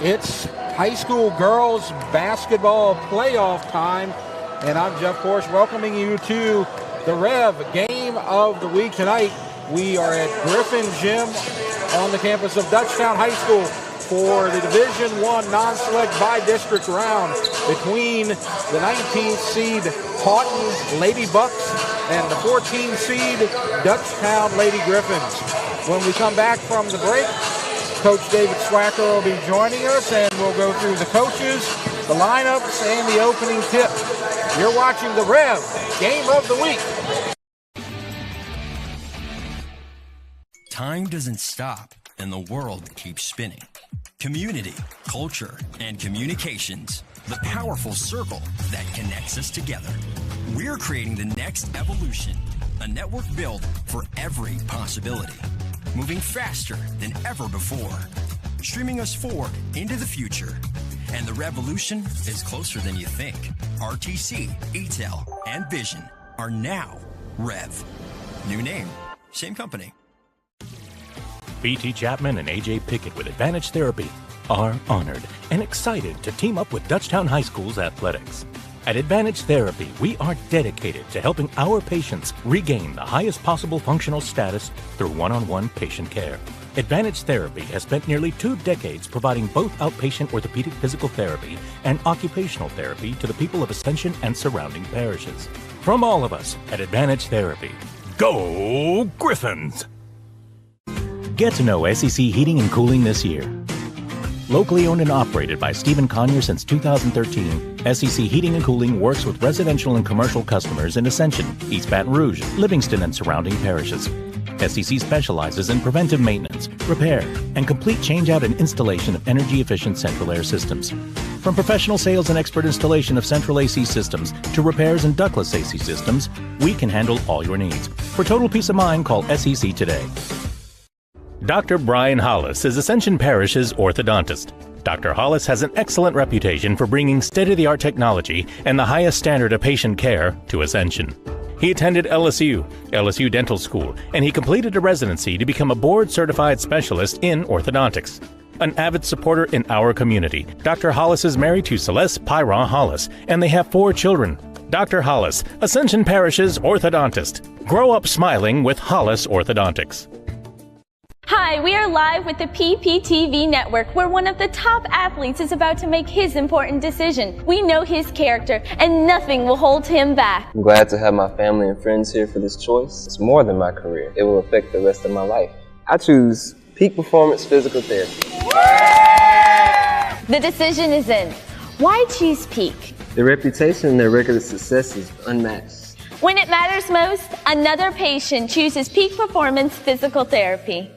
It's high school girls basketball playoff time, and I'm Jeff Porsche welcoming you to the Rev Game of the Week tonight. We are at Griffins Gym on the campus of Dutchtown High School for the Division I non-select by-district round between the 19th seed Haughton Lady Bucs and the 14th seed Dutchtown Lady Griffins. When we come back from the break, Coach David Swacker will be joining us, and we'll go through the coaches, the lineups, and the opening tip. You're watching the Rev Game of the Week. Time doesn't stop, and the world keeps spinning. Community, culture, and communications, the powerful circle that connects us together. We're creating the next evolution, a network built for every possibility. Moving faster than ever before, streaming us forward into the future. And the revolution is closer than you think. RTC, ATEL, and Vision are now Rev. New name, same company. BT Chapman and AJ Pickett with Advantage Therapy are honored and excited to team up with Dutchtown High School's athletics. At Advantage Therapy, we are dedicated to helping our patients regain the highest possible functional status through one-on-one patient care. Advantage Therapy has spent nearly 2 decades providing both outpatient orthopedic physical therapy and occupational therapy to the people of Ascension and surrounding parishes. From all of us at Advantage Therapy, go Griffins! Get to know SEC Heating and Cooling this year. Locally owned and operated by Stephen Conyer since 2013, SEC Heating and Cooling works with residential and commercial customers in Ascension, East Baton Rouge, Livingston, and surrounding parishes. SEC specializes in preventive maintenance, repair, and complete changeout and installation of energy-efficient central air systems. From professional sales and expert installation of central AC systems to repairs and ductless AC systems, we can handle all your needs. For total peace of mind, call SEC today. Dr. Brian Hollis is Ascension Parish's orthodontist. Dr. Hollis has an excellent reputation for bringing state-of-the-art technology and the highest standard of patient care to Ascension. He attended LSU Dental School, and he completed a residency to become a board-certified specialist in orthodontics. An avid supporter in our community, Dr. Hollis is married to Celeste Pyron Hollis, and they have 4 children. Dr. Hollis, Ascension Parish's orthodontist. Grow up smiling with Hollis Orthodontics. Hi, we are live with the PPTV network, where one of the top athletes is about to make his important decision. We know his character, and nothing will hold him back. I'm glad to have my family and friends here for this choice. It's more than my career. It will affect the rest of my life. I choose Peak Performance Physical Therapy. The decision is in. Why choose Peak? Their reputation and their record of success is unmatched. When it matters most, another patient chooses Peak Performance Physical Therapy.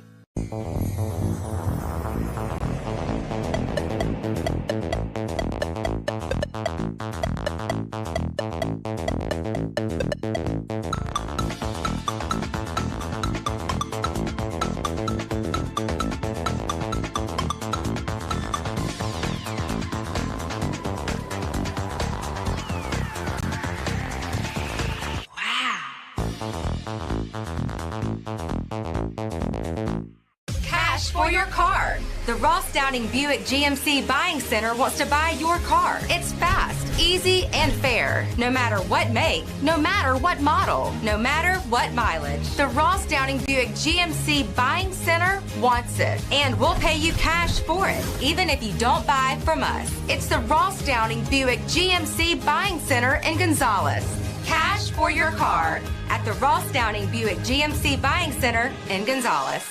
For your car. The Ross Downing Buick GMC Buying Center wants to buy your car. It's fast, easy, and fair. No matter what make, no matter what model, no matter what mileage. The Ross Downing Buick GMC Buying Center wants it. And we'll pay you cash for it, even if you don't buy from us. It's the Ross Downing Buick GMC Buying Center in Gonzales. Cash for your car at the Ross Downing Buick GMC Buying Center in Gonzales.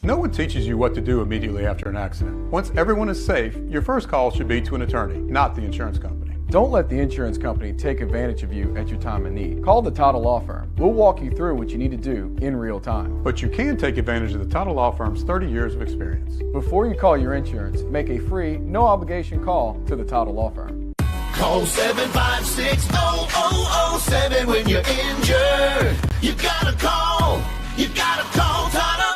No one teaches you what to do immediately after an accident. Once everyone is safe, your first call should be to an attorney, not the insurance company. Don't let the insurance company take advantage of you at your time of need. Call the Title Law Firm. We'll walk you through what you need to do in real time. But you can take advantage of the Title Law Firm's 30 years of experience. Before you call your insurance, make a free, no-obligation call to the Title Law Firm. Call 756-0007 when you're injured. You gotta call Title.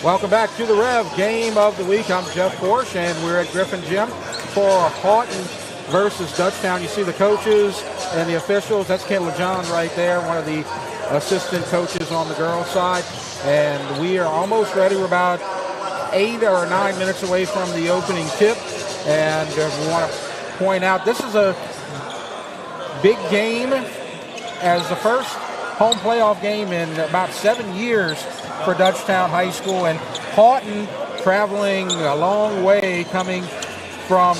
Welcome back to the Rev Game of the Week. I'm Jeff Porsche, and we're at Griffin Gym for Haughton versus Dutchtown. You see the coaches, and the officials. That's Ken LeJohn right there, one of the assistant coaches on the girls' side. And we are almost ready. We're about 8 or 9 minutes away from the opening tip. And we want to point out this is a big game as the first home playoff game in about 7 years for Dutchtown High School. And Haughton traveling a long way coming from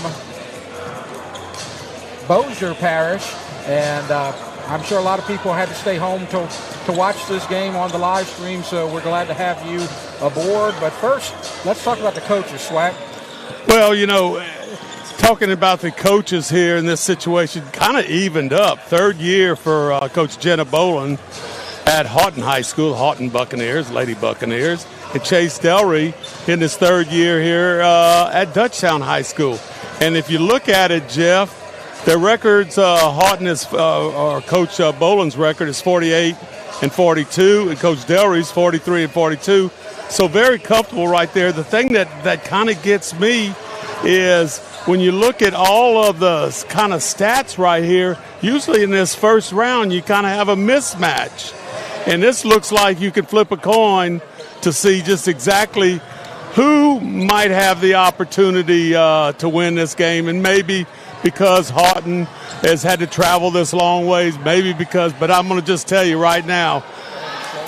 Bossier Parish. And I'm sure a lot of people had to stay home to watch this game on the live stream, so we're glad to have you aboard. But first, let's talk about the coaches, Swag. Well, you know, talking about the coaches here in this situation, kind of evened up. Third year for Coach Jenna Boland at Haughton High School, Haughton Buccaneers, Lady Buccaneers, and Chase Delry in his third year here at Dutchtown High School. And if you look at it, Jeff, their records, Haughton is, or Coach Boland's record is 48-42, and Coach Delry's 43-42. So very comfortable right there. The thing that kind of gets me is when you look at all of the kind of stats right here, usually in this first round you kind of have a mismatch. And this looks like you could flip a coin to see just exactly who might have the opportunity to win this game. And maybe because Haughton has had to travel this long ways, maybe because, but I'm going to just tell you right now,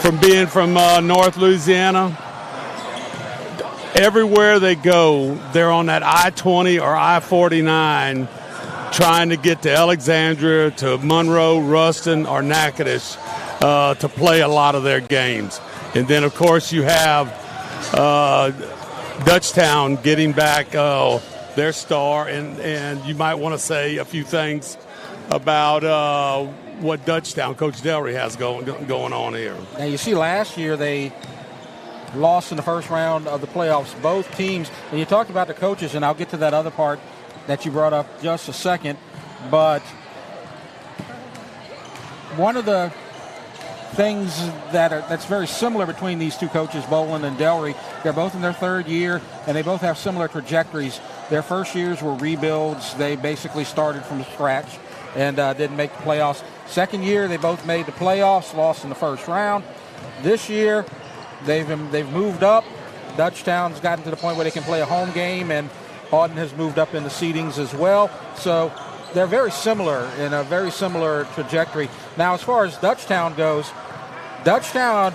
from being from North Louisiana, everywhere they go, they're on that I-20 or I-49 trying to get to Alexandria, to Monroe, Ruston, or Natchitoches to play a lot of their games. And then, of course, you have Dutchtown getting back their star, and you might want to say a few things about what Dutchtown, Coach Delry, has going on here. Now, you see last year they lost in the first round of the playoffs, both teams. And you talked about the coaches, and I'll get to that other part that you brought up just a second. But one of the things that's very similar between these two coaches, Boland and Delry, they're both in their third year, and they both have similar trajectories. Their first years were rebuilds. They basically started from scratch and didn't make the playoffs. Second year, they both made the playoffs, lost in the first round. This year, they've moved up. Dutchtown's gotten to the point where they can play a home game, and Haughton has moved up in the seedings as well. So they're very similar in a very similar trajectory. Now, as far as Dutchtown goes, Dutchtown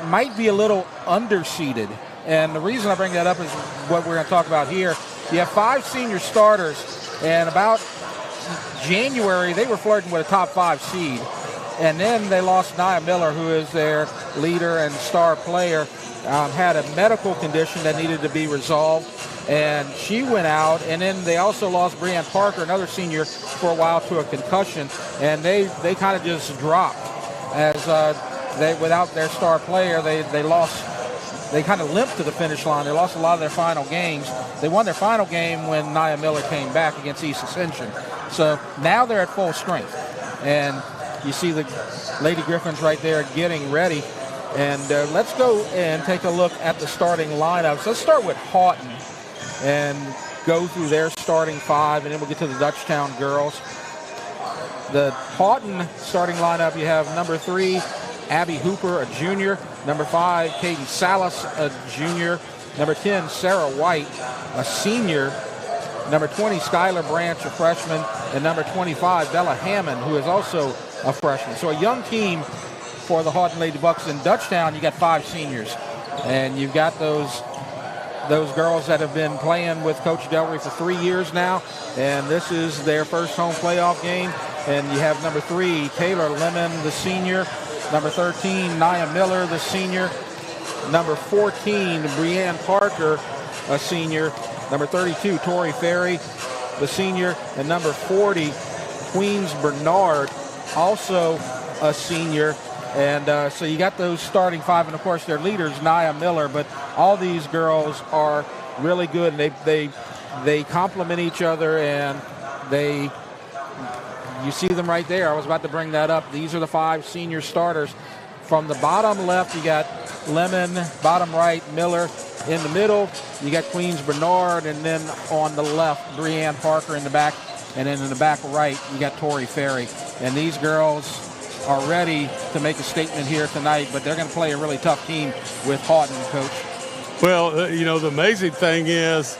might be a little underseeded. And the reason I bring that up is what we're going to talk about here. You have 5 senior starters, and about January, they were flirting with a top 5 seed. And then they lost Nia Miller, who is their leader and star player, had a medical condition that needed to be resolved, and she went out. And then they also lost Brianne Parker, another senior, for a while to a concussion, and they kind of just dropped as without their star player. They lost. They kind of limped to the finish line. They lost a lot of their final games. They won their final game when Nia Miller came back against East Ascension. So now they're at full strength, and you see the Lady Griffins right there getting ready. And let's go and take a look at the starting lineups. Let's start with Haughton and go through their starting 5, and then we'll get to the Dutchtown girls. The Haughton starting lineup, you have number 3, Abby Hooper, a junior. Number 5, Katie Salas, a junior. Number 10, Sarah White, a senior. Number 20, Skylar Branch, a freshman. And number 25, Bella Hammond, who is also a freshman. So a young team for the Haughton Lady Bucs. In Dutchtown, you got 5 seniors. And you've got those girls that have been playing with Coach Delry for 3 years now. And this is their first home playoff game. And you have number 3, Taylor Lemon, the senior. Number 13, Nia Miller, the senior. Number 14, Brianne Parker, a senior. Number 32, Tori Ferry, the senior. And number 40, Queens Bernard, also a senior. And so you got those starting 5. And, of course, their leaders, Nia Miller. But all these girls are really good. And they complement each other, and you see them right there. I was about to bring that up. These are the 5 senior starters. From the bottom left, you got Lemon. Bottom right, Miller. In the middle, you got Queens Bernard. And then on the left, Brianne Parker in the back. And then in the back right, you got Tori Ferry. And these girls are ready to make a statement here tonight, but they're going to play a really tough team with Haughton, Coach. Well, the amazing thing is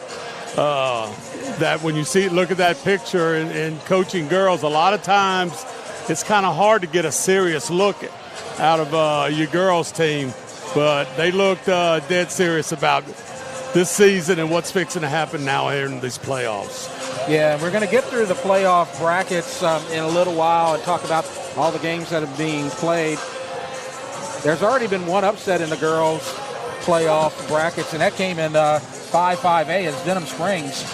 that when you look at that picture and coaching girls, a lot of times it's kind of hard to get a serious look out of your girls' team, but they looked dead serious about this season and what's fixing to happen now here in these playoffs. Yeah, we're going to get through the playoff brackets in a little while and talk about all the games that are being played. There's already been one upset in the girls' playoff brackets, and that came in 5-5A as Denham Springs.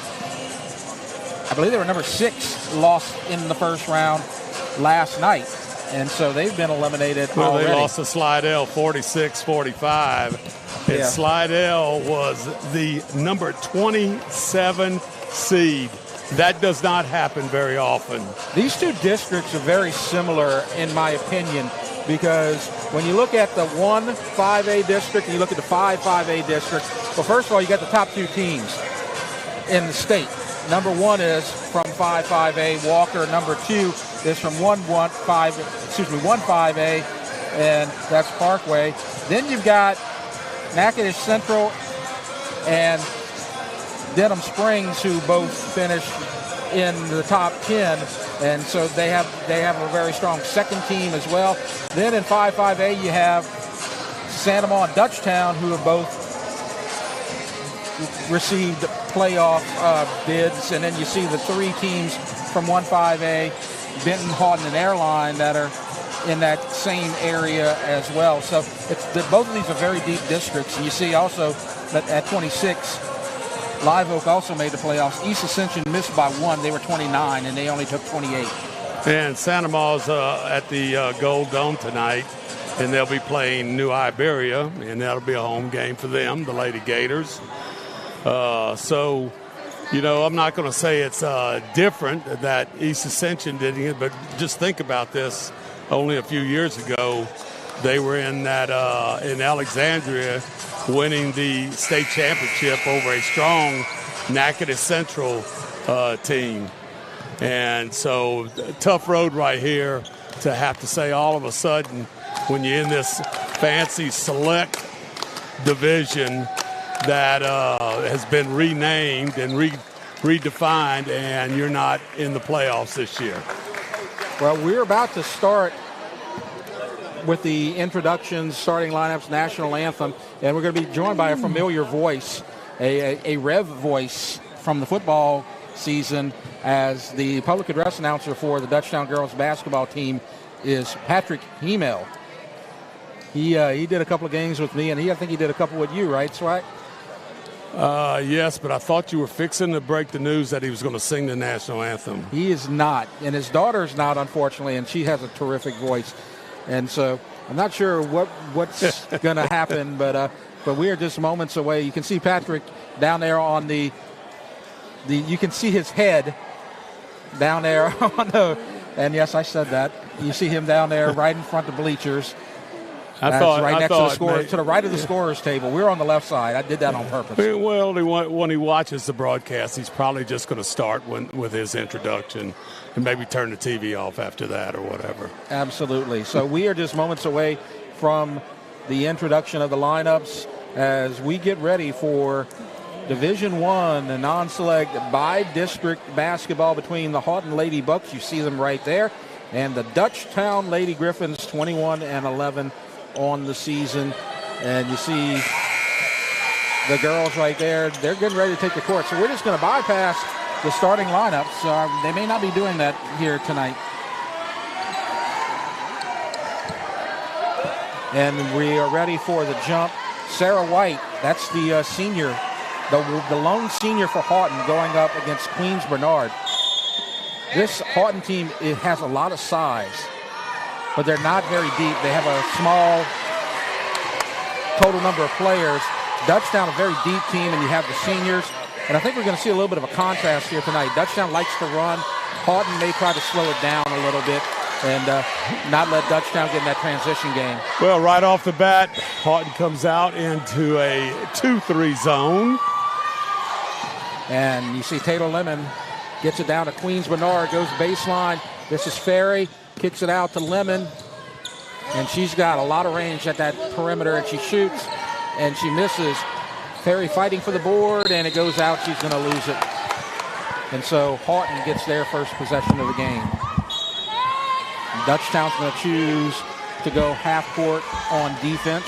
I believe they were number 6, lost in the first round last night, and so they've been eliminated already. They lost to Slidell 46-45, and Slidell was the number 27 seed. That does not happen very often. These two districts are very similar, in my opinion, because when you look at the 1-5A district and you look at the 5-5A district, well, first of all, you got the top 2 teams in the state. Number 1 is from 5-5A, Walker. Number 2 is from 1-5A, and that's Parkway. Then you've got Natchitoches Central and Denham Springs, who both finished in the top 10, and so they have a very strong second team as well. Then in 5-5A you have Santa Maria and Dutchtown, who have both received playoff bids, and then you see the 3 teams from 1-5A, Benton, Haughton, and Airline, that are in that same area as well. So both of these are very deep districts, and you see also that at 26. Live Oak also made the playoffs. East Ascension missed by 1. They were 29, and they only took 28. And Santa Ma's at the Gold Dome tonight, and they'll be playing New Iberia, and that'll be a home game for them, the Lady Gators. So, I'm not going to say it's different that East Ascension did it, but just think about this. Only a few years ago, they were in Alexandria, winning the state championship over a strong Natchitoches Central team. And so tough road right here to have to say all of a sudden when you're in this fancy select division that has been renamed and redefined, and you're not in the playoffs this year. Well, we're about to start with the introductions, starting lineups, national anthem, and we're going to be joined by a familiar voice, a Rev voice from the football season, as the public address announcer for the Dutchtown girls basketball team is Patrick Hemel. He did a couple of games with me, and I think he did a couple with you, right, Swag? Yes, but I thought you were fixing to break the news that he was going to sing the national anthem. He is not, and his daughter's not, unfortunately, and she has a terrific voice. And so I'm not sure what's going to happen, but we are just moments away. You can see Patrick down there on the you can see his head down there on and yes, I said that. You see him down there right in front of the bleachers. To the right of the scorer's table. We're on the left side. I did that on purpose. Well, when he watches the broadcast, he's probably just going to start with his introduction and maybe turn the TV off after that or whatever. Absolutely. So we are just moments away from the introduction of the lineups as we get ready for Division I, the non-select by-district basketball between the Haughton Lady Bucs, you see them right there, and the Dutchtown Lady Griffins, 21-11 on the season. And you see the girls right there. They're getting ready to take the court. So we're just going to bypass the starting lineups. They may not be doing that here tonight. And we are ready for the jump. Sarah White, that's the senior, the lone senior for Haughton, going up against Queens Bernard. This Haughton team, it has a lot of size, but they're not very deep. They have a small total number of players. Dutchtown, a very deep team, and you have the seniors. And I think we're going to see a little bit of a contrast here tonight. Dutchtown likes to run. Haughton may try to slow it down a little bit and not let Dutchtown get in that transition game. Well, right off the bat, Haughton comes out into a 2-3 zone. And you see Taylor Lemon Gets it down to Queens Bernard, goes baseline. This is Ferry, kicks it out to Lemon. And she's got a lot of range at that perimeter, and she shoots, and she misses. Ferry fighting for the board, and it goes out. She's going to lose it. And so Haughton gets their first possession of the game. Dutchtown's going to choose to go half court on defense,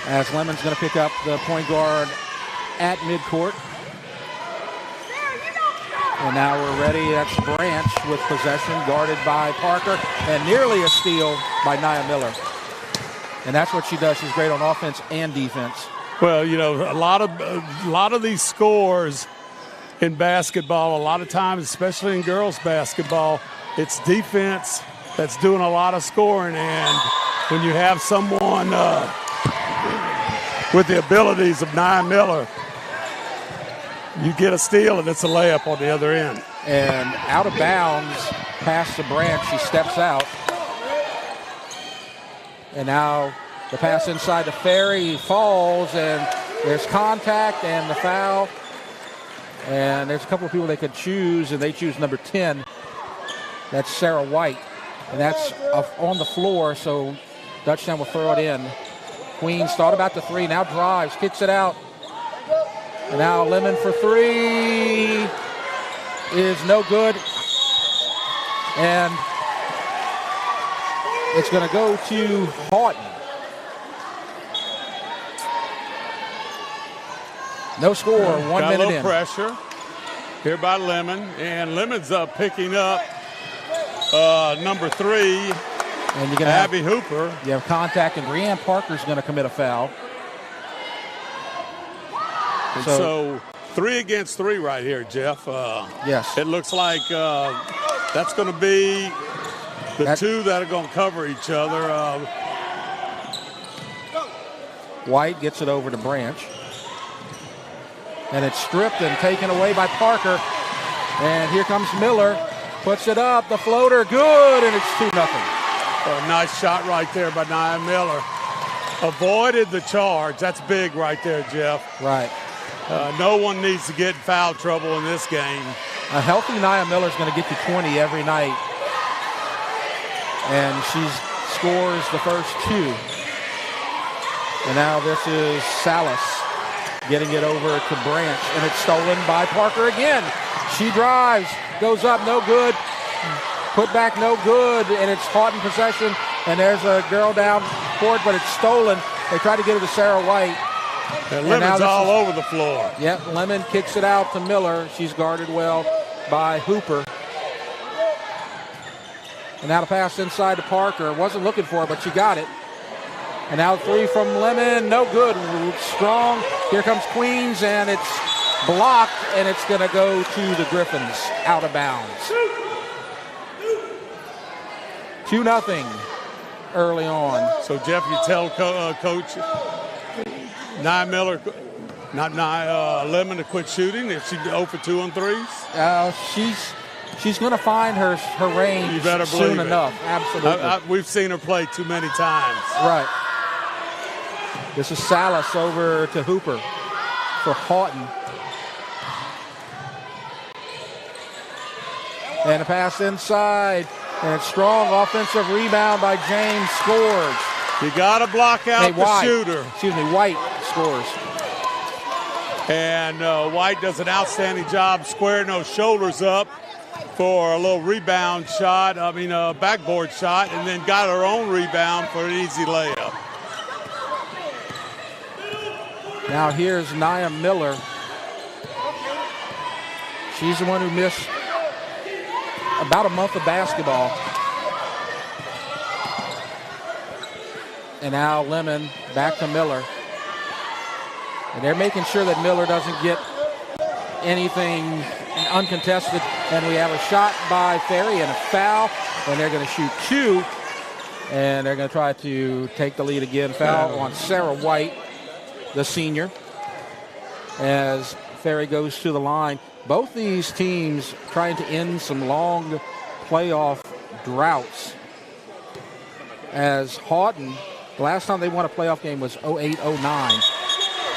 as Lemon's going to pick up the point guard at midcourt. And now we're ready. That's Branch with possession, guarded by Parker, and nearly a steal by Nia Miller. And that's what she does. She's great on offense and defense. Well, you know, a lot of these scores in basketball, a lot of times, especially in girls basketball, it's defense that's doing a lot of scoring. And when you have someone with the abilities of Nia Miller, you get a steal, and it's a layup on the other end. And out of bounds, pass to Branch. She steps out. And now the pass inside to Ferry, falls, and there's contact and the foul. And there's a couple of people they could choose, and they choose number 10. That's Sarah White. And that's on the floor, so Dutchtown will throw it in. Queens thought about the three, now drives, kicks it out. And now Lemon for three is no good. And it's going to go to Haughton. No score, 1 minute in. Got a little pressure here by Lemon, and Lemon's picking up number 3, and you're gonna Abby Hooper. You have contact, and Breanne Parker's going to commit a foul. And so 3 against 3 right here, Jeff. Yes. It looks like that's going to be the two that are going to cover each other. White gets it over to Branch. And it's stripped and taken away by Parker. And here comes Miller. Puts it up. The floater, good, and it's 2-0. A nice shot right there by Nia Miller. Avoided the charge. That's big right there, Jeff. Right. No one needs to get in foul trouble in this game. A healthy Nia Miller is going to get you 20 every night. And she scores the first 2. And now this is Salas getting it over to Branch. And it's stolen by Parker again. She drives, goes up, no good. Put back, no good. And it's Haughton possession. And there's a girl down court, but it's stolen. They try to get it to Sarah White. And Lemon's all over the floor. Yep, Lemon kicks it out to Miller. She's guarded well by Hooper. And now the pass inside to Parker. Wasn't looking for it, but she got it. And now 3 from Lemon. No good. Strong. Here comes Queens, and it's blocked, and it's going to go to the Griffins out of bounds. 2-0 early on. So, Jeff, you tell Coach Nia Miller, Lemon to quit shooting if she's 0 for 2 on threes? She's going to find her range soon enough. Absolutely. We've seen her play too many times. Right. This is Salas over to Hooper for Haughton. And a pass inside. And it's strong offensive rebound by James, scores. You got to block out the shooter. Excuse me, White scores. And White does an outstanding job squaring those shoulders up for a little rebound shot, backboard shot, and then got her own rebound for an easy layup. Now here's Nia Miller. She's the one who missed about a month of basketball. And now Lemon back to Miller. And they're making sure that Miller doesn't get anything uncontested. And we have a shot by Ferry and a foul. And they're going to shoot 2. And they're going to try to take the lead again. Foul on Sarah White, the senior, as Ferry goes to the line. Both these teams trying to end some long playoff droughts. As Haughton, the last time they won a playoff game was 08-09,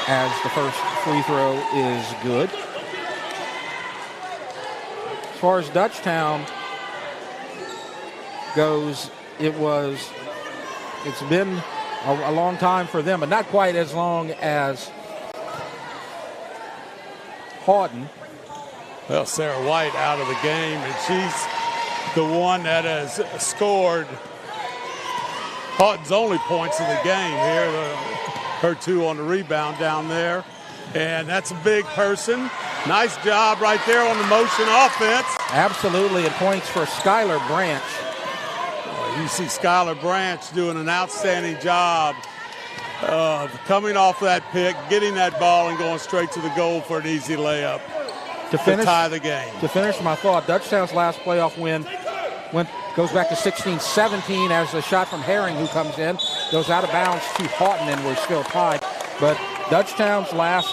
as the first free throw is good. As far as Dutchtown goes, it's been a long time for them, but not quite as long as Haughton. Well, Sarah White out of the game, and she's the one that has scored Haughton's only points of the game here. Her 2 on the rebound down there. And that's a big person. Nice job right there on the motion offense. Absolutely, and points for Skylar Branch. You see Skylar Branch doing an outstanding job of coming off that pick, getting that ball, and going straight to the goal for an easy layup to tie the game. To finish my thought, Dutchtown's last playoff win goes back to 16-17 as a shot from Herring, who comes in, goes out of bounds to Haughton, and we're still tied. But Dutchtown's last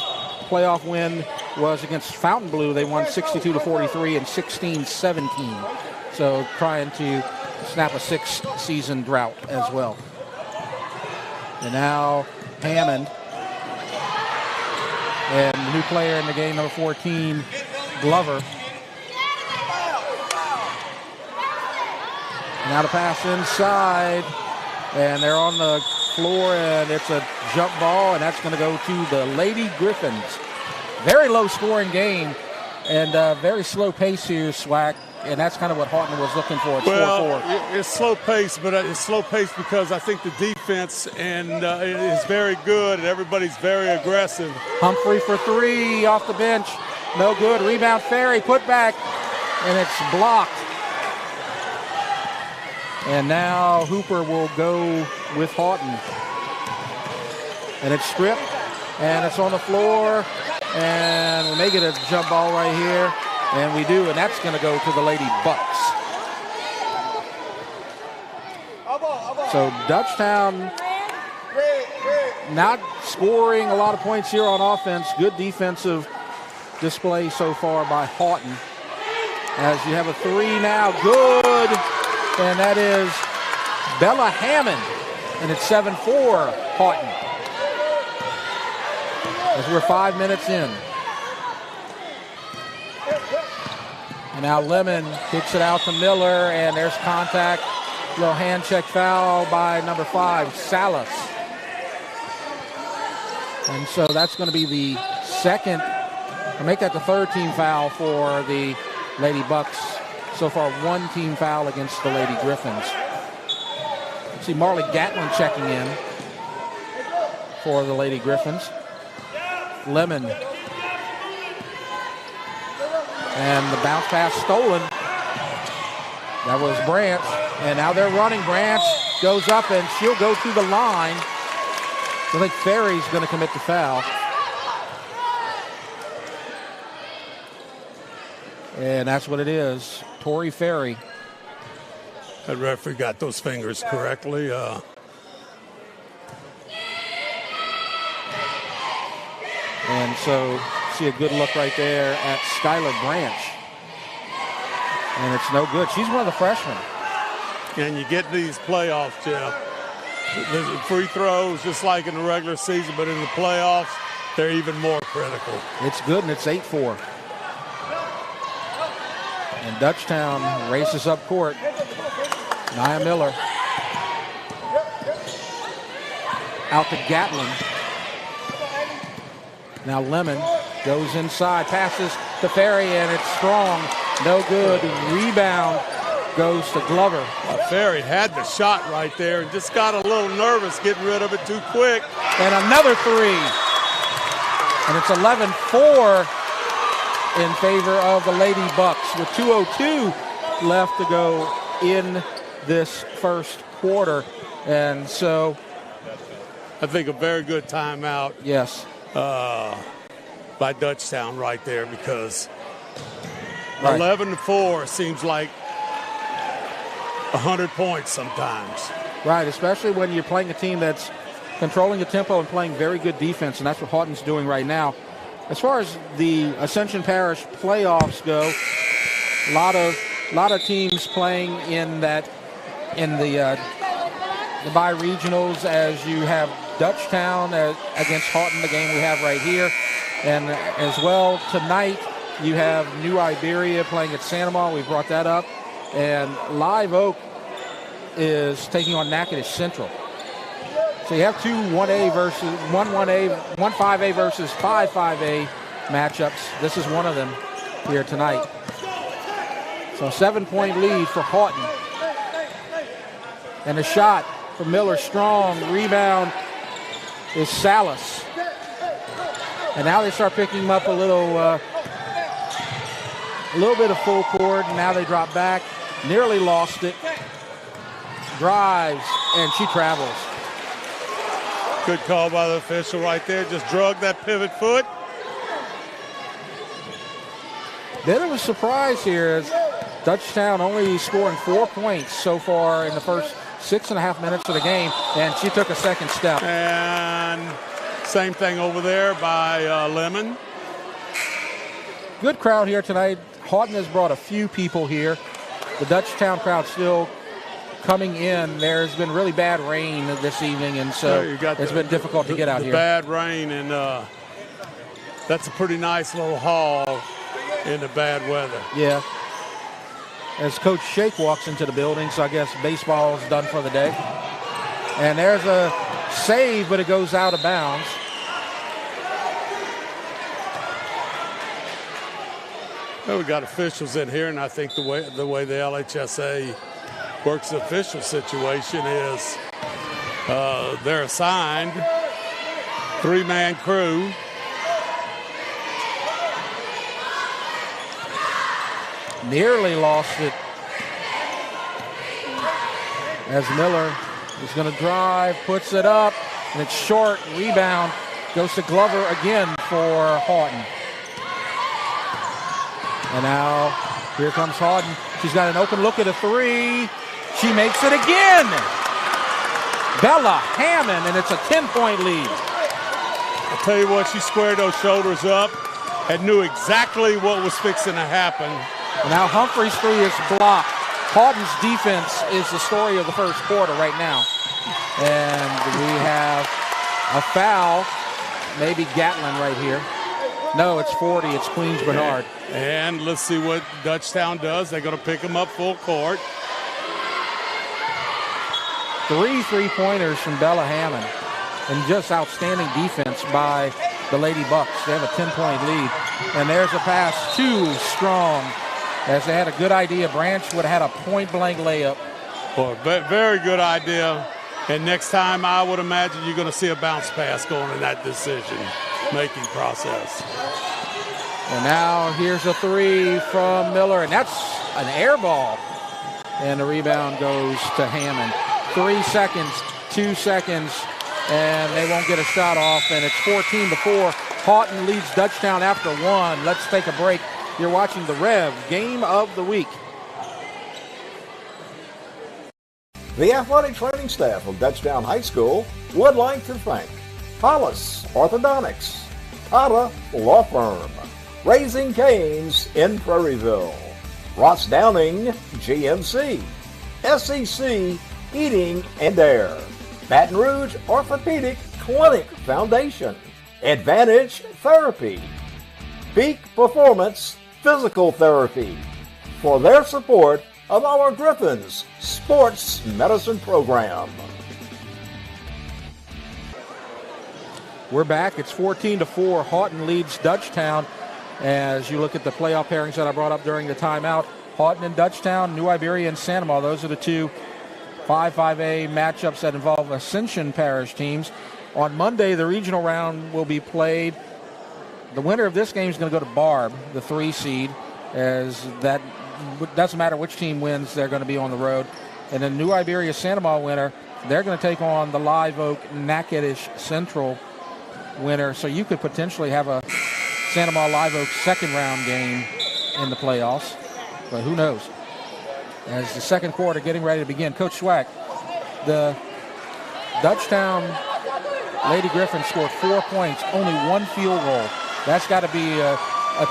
playoff win was against Fontainebleau. They won 62-43 and 16-17. So trying to snap a 6-season drought as well. And now Hammond. And the new player in the game, number 14, Glover. Now the pass inside, and they're on the floor, and it's a jump ball, and that's going to go to the Lady Griffins. Very low-scoring game, and very slow pace here, Swack, and that's kind of what Haughton was looking for. It's 4-4. It's slow pace, but it's slow pace because I think the defense is very good, and everybody's very aggressive. Humphrey for 3 off the bench. No good. Rebound, Ferry, put back, and it's blocked. And now Hooper will go with Haughton. And it's stripped, and it's on the floor, and we may get a jump ball right here, and we do, and that's going to go to the Lady Bucs. So Dutchtown not scoring a lot of points here on offense. Good defensive display so far by Haughton. As you have a 3 now, good. And that is Bella Hammond. And it's 7-4 Haughton. As we're 5 minutes in. And now Lemon kicks it out to Miller, and there's contact. Little hand check foul by number 5, Salas. And so that's going to be the second, or make that the third team foul for the Lady Bucs. So far, 1 team foul against the Lady Griffins. See Marley Gatlin checking in for the Lady Griffins. Lemon. And the bounce pass stolen. That was Branch. And now they're running. Branch goes up, and she'll go to the line. I think Ferry's going to commit the foul. And that's what it is. Tori Ferry. That referee got those fingers correctly. And so see a good look right there at Skylar Branch. And it's no good. She's one of the freshmen. And you get these playoffs, Jeff. The free throws, just like in the regular season, but in the playoffs, they're even more critical. It's good, and it's 8-4. And Dutchtown races up court. Nia Miller. Out to Gatlin. Now Lemon goes inside, passes to Ferry, and it's strong. No good. Rebound goes to Glover. Ferry had the shot right there and just got a little nervous getting rid of it too quick. And another 3. And it's 11-4 in favor of the Lady Bucs with 2:02 left to go in this first quarter. And so I think a very good timeout. Yes. By Dutchtown right there, because 11-4 seems like 100 points sometimes. Right, especially when you're playing a team that's controlling the tempo and playing very good defense, and that's what Haughton's doing right now. As far as the Ascension Parish playoffs go, a lot of teams playing in the bi-regionals, as you have Dutchtown against Haughton, the game we have right here. And as well tonight, you have New Iberia playing at Sandoval. We brought that up. And Live Oak is taking on Natchitoches Central. So you have two 1A versus 1-5A versus 5-5A matchups. This is one of them here tonight. So 7-point lead for Haughton. And a shot from Miller, strong. Rebound is Salas. And now they start picking him up a little bit of full court. And now they drop back. Nearly lost it. Drives, and she travels. Good call by the official right there. Just drug that pivot foot. Bit of a surprise here as Dutchtown only scoring 4 points so far in the first 6.5 minutes of the game, and she took a second step. And same thing over there by Lemon. Good crowd here tonight. Haughton has brought a few people here. The Dutchtown crowd still coming in. There's been really bad rain this evening, and so it's been difficult to get out here. Bad rain, and that's a pretty nice little haul in the bad weather. Yeah. As Coach Shake walks into the building, so I guess baseball is done for the day. And there's a save, but it goes out of bounds. Well, we got officials in here, and I think the way the LHSA works the official situation is they're assigned 3-man crew. Nearly lost it as Miller is going to drive, puts it up, and it's short. Rebound goes to Glover again for Haughton. And now here comes Haughton. She's got an open look at a three. She makes it again. Bella Hammond, and it's a 10-point lead. I'll tell you what, she squared those shoulders up and knew exactly what was fixing to happen. And now Humphrey's three is blocked. Haughton's defense is the story of the first quarter right now. And we have a foul, maybe Gatlin right here. No, it's 40. It's Queens Bernard. And let's see what Dutchtown does. They're going to pick them up full court. 3 3-pointers from Bella Hammond. And just outstanding defense by the Lady Bucs. They have a 10-point lead. And there's a pass too strong. As they had a good idea, Branch would have had a point-blank layup. Boy, very good idea. And next time, I would imagine you're going to see a bounce pass going in that decision-making process. And now here's a three from Miller, and that's an air ball. And the rebound goes to Hammond. 3 seconds, 2 seconds, and they won't get a shot off, and it's 14-4. Haughton leads Dutchtown after 1. Let's take a break. You're watching the Rev Game of the Week. The athletic training staff of Dutchtown High School would like to thank Hollis Orthodontics, Tata Law Firm, Raising Cane's in Prairieville, Ross Downing GMC, SEC Heating and Air, Baton Rouge Orthopedic Clinic Foundation, Advantage Therapy, Peak Performance Physical Therapy, for their support of our Griffins Sports Medicine Program. We're back. It's 14-4. Haughton leads Dutchtown. As you look at the playoff pairings that I brought up during the timeout, Haughton and Dutchtown, New Iberia and Sandoval, those are the two 5-5A matchups that involve Ascension Parish teams. On Monday, the regional round will be played. The winner of this game is going to go to Barb, the 3 seed, as that doesn't matter which team wins, they're going to be on the road. And the New Iberia Sandoval winner, they're going to take on the Live Oak Natchitoches Central winner. So you could potentially have a Sandoval Live Oak second round game in the playoffs, but who knows? As the second quarter getting ready to begin, Coach Schwack, the Dutchtown Lady Griffins scored 4 points, only 1 field goal. That's got to be a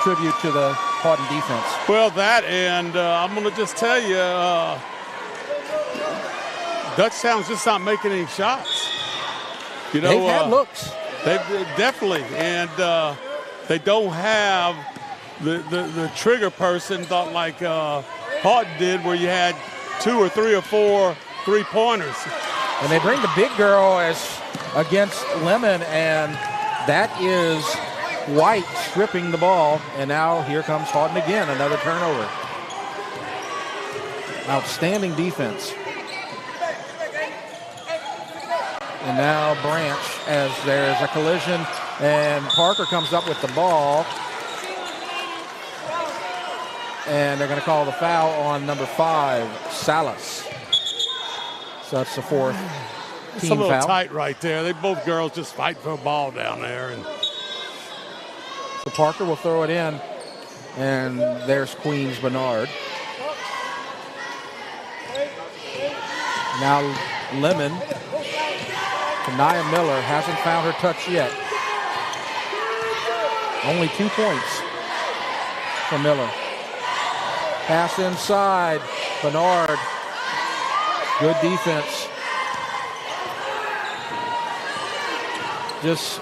tribute to the Haughton defense. Well, that, and I'm going to just tell you, Dutchtown's just not making any shots. You know, they've had looks. They definitely, and they don't have the trigger person thought like Haughton did, where you had 2 or 3 or 4 3-pointers. And they bring the big girl as against Lemon, and that is White stripping the ball. And now here comes Haughton again, another turnover. Outstanding defense. And now Branch, as there's a collision, and Parker comes up with the ball. And they're going to call the foul on number 5, Salas. So that's the 4th team foul. It's a little tight right there. They both girls just fight for a ball down there. And so Parker will throw it in, and there's Queens Bernard. Now Lemon. Kanaya Miller hasn't found her touch yet. Only 2 points for Miller. Pass inside. Bernard. Good defense. Just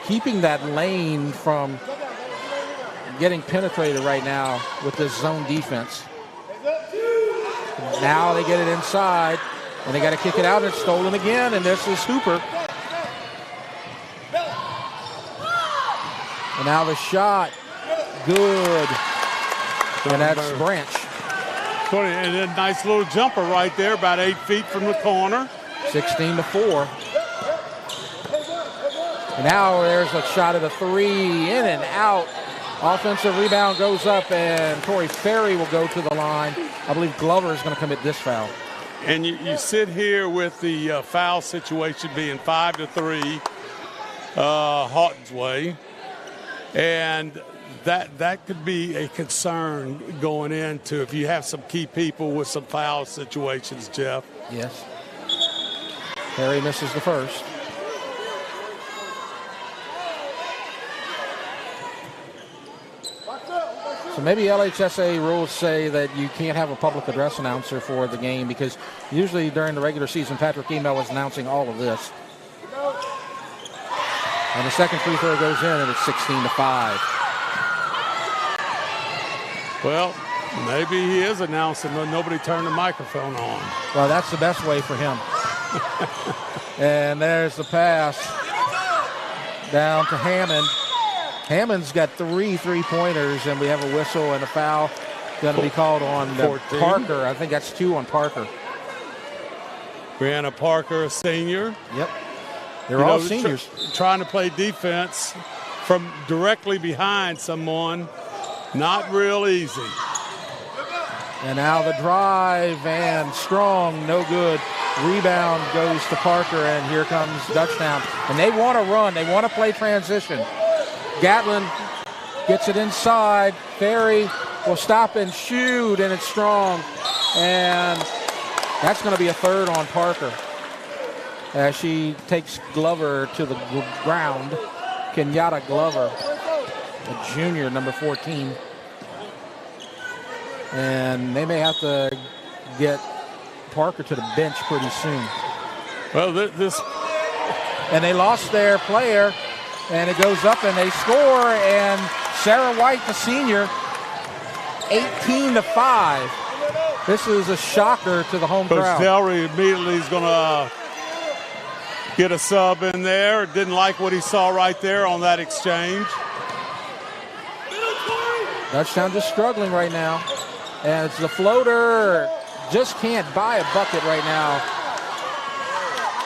keeping that lane from getting penetrated right now with this zone defense. Now they get it inside, and they got to kick it out. It's stolen again, and this is Hooper. And now the shot. Good. And that's Branch. And a nice little jumper right there, about 8 feet from the corner. 16-4. And now there's a shot at a 3, in and out. Offensive rebound goes up, and Torrey Ferry will go to the line. I believe Glover is going to commit this foul. And you sit here with the foul situation being 5-3 Haughton's way. And that could be a concern going into if you have some key people with some foul situations, Jeff. Yes. Perry misses the first. So maybe LHSA rules say that you can't have a public address announcer for the game, because usually during the regular season, Patrick Email was announcing all of this. And the second free throw goes in, and it's 16-5. Well, maybe he is announcing, but nobody turned the microphone on. Well, that's the best way for him. And there's the pass down to Hammond. Hammond's got 3 3-pointers, and we have a whistle and a foul going to be called on Parker. I think that's 2 on Parker. Brianna Parker, a senior. Yep. They're all seniors. Trying to play defense from directly behind someone. Not real easy. And now the drive, and Strong, no good. Rebound goes to Parker, and here comes Dutchtown. And they want to run. They want to play transition. Gatlin gets it inside. Ferry will stop and shoot, and it's Strong. And that's going to be a third on Parker as she takes Glover to the ground. Kenyatta Glover, a junior, number 14. And they may have to get Parker to the bench pretty soon. Well, and they lost their player, and it goes up, and they score, and Sarah White, the senior, 18-5. This is a shocker to the home crowd. Coach Delry immediately is going to get a sub in there. Didn't like what he saw right there on that exchange. Dutchtown just struggling right now. And it's the floater. Just can't buy a bucket right now.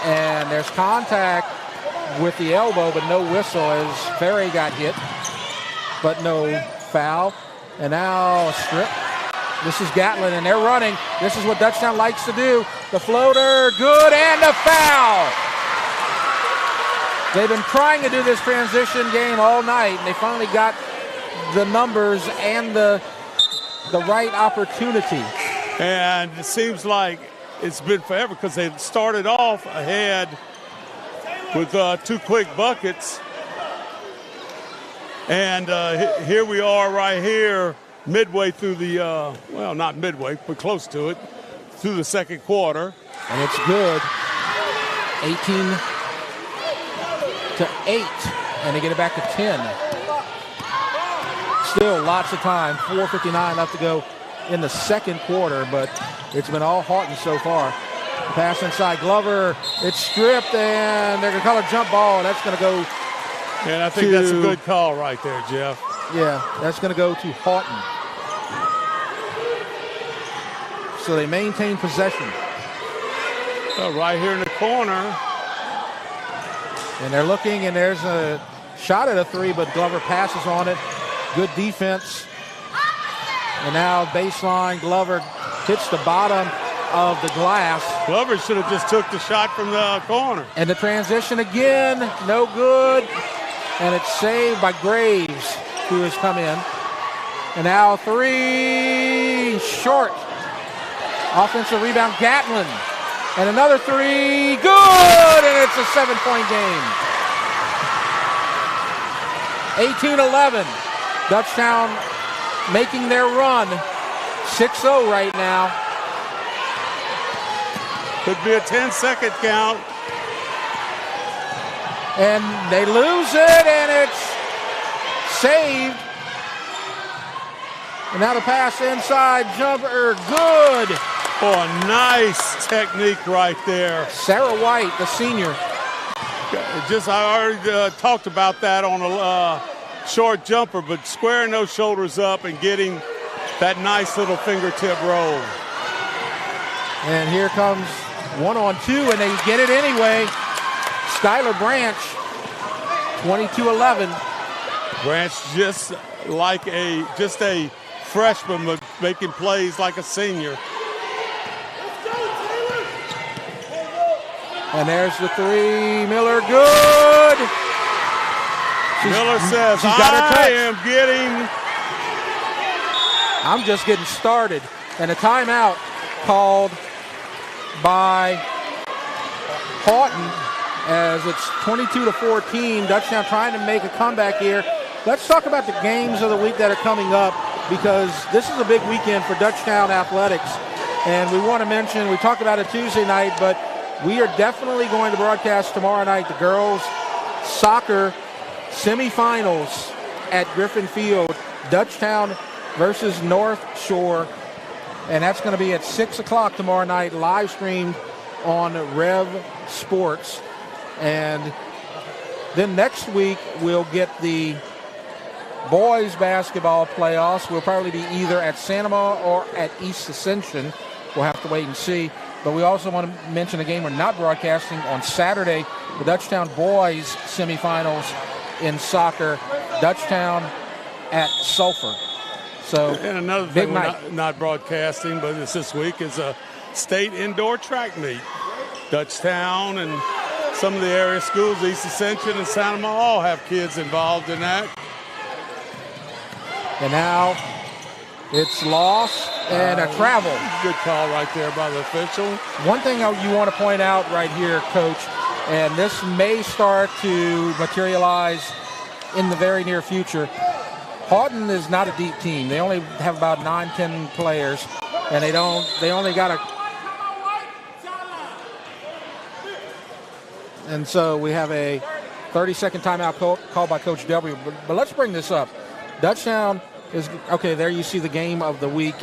And there's contact with the elbow, but no whistle as Ferry got hit. But no foul. And now a strip. This is Gatlin, and they're running. This is what Dutchtown likes to do. The floater, good, and a foul. They've been trying to do this transition game all night, and they finally got the numbers and the right opportunity. And it seems like it's been forever because they started off ahead with 2 quick buckets. And here we are right here midway through the, well, not midway, but close to it, through the second quarter. And it's good. 18-8. And they get it back to 10. Still lots of time, 4:59 left to go in the second quarter, but it's been all Haughton so far. Pass inside Glover, it's stripped, and they're going to call a jump ball. That's going to go. And I think that's a good call right there, Jeff. Yeah, that's going to go to Haughton. So they maintain possession. Right here in the corner. And they're looking, and there's a shot at a three, but Glover passes on it. Good defense. And now baseline, Glover hits the bottom of the glass. Glover should have just took the shot from the corner. And the transition again, no good. And it's saved by Graves, who has come in. And now three, short. Offensive rebound, Gatlin. And another three, good, and it's a 7-point game. 18-11. Dutchtown making their run. 6-0 right now. Could be a 10-second count. And they lose it, and it's saved. And now the pass inside, jumper, good. Oh, nice technique right there. Sarah White, the senior. I already talked about that on a short jumper, but squaring those shoulders up and getting that nice little fingertip roll. And here comes 1-on-2, and they get it anyway. Skylar Branch, 22-11. Branch just like a freshman, but making plays like a senior. And there's the three. Miller, good. Miller says, I'm just getting started. And a timeout called by Haughton as it's 22-14. Dutchtown trying to make a comeback here. Let's talk about the games of the week that are coming up, because this is a big weekend for Dutchtown athletics. And we want to mention, we talked about it Tuesday night, but we are definitely going to broadcast tomorrow night the girls soccer semifinals at Griffin Field, Dutchtown versus North Shore. And that's going to be at 6 o'clock tomorrow night, live streamed on Rev Sports. And then next week we'll get the boys basketball playoffs. We'll probably be either at Sanoma or at East Ascension. We'll have to wait and see. But we also want to mention a game we're not broadcasting on Saturday, the Dutchtown boys semifinals in soccer, Dutchtown at Sulphur. So, and another thing we're not broadcasting, but it's this week, is a state indoor track meet. Dutchtown and some of the area schools, East Ascension and Sanoma, all have kids involved in that. And now it's lost and a travel. Good call right there by the official. One thing you want to point out right here, Coach, and this may start to materialize in the very near future. Haughton is not a deep team. They only have about 9-10 players, and they only got and so we have a 30-second timeout called by Coach W. But let's bring this up. Dutchtown is, okay, there you see the game of the week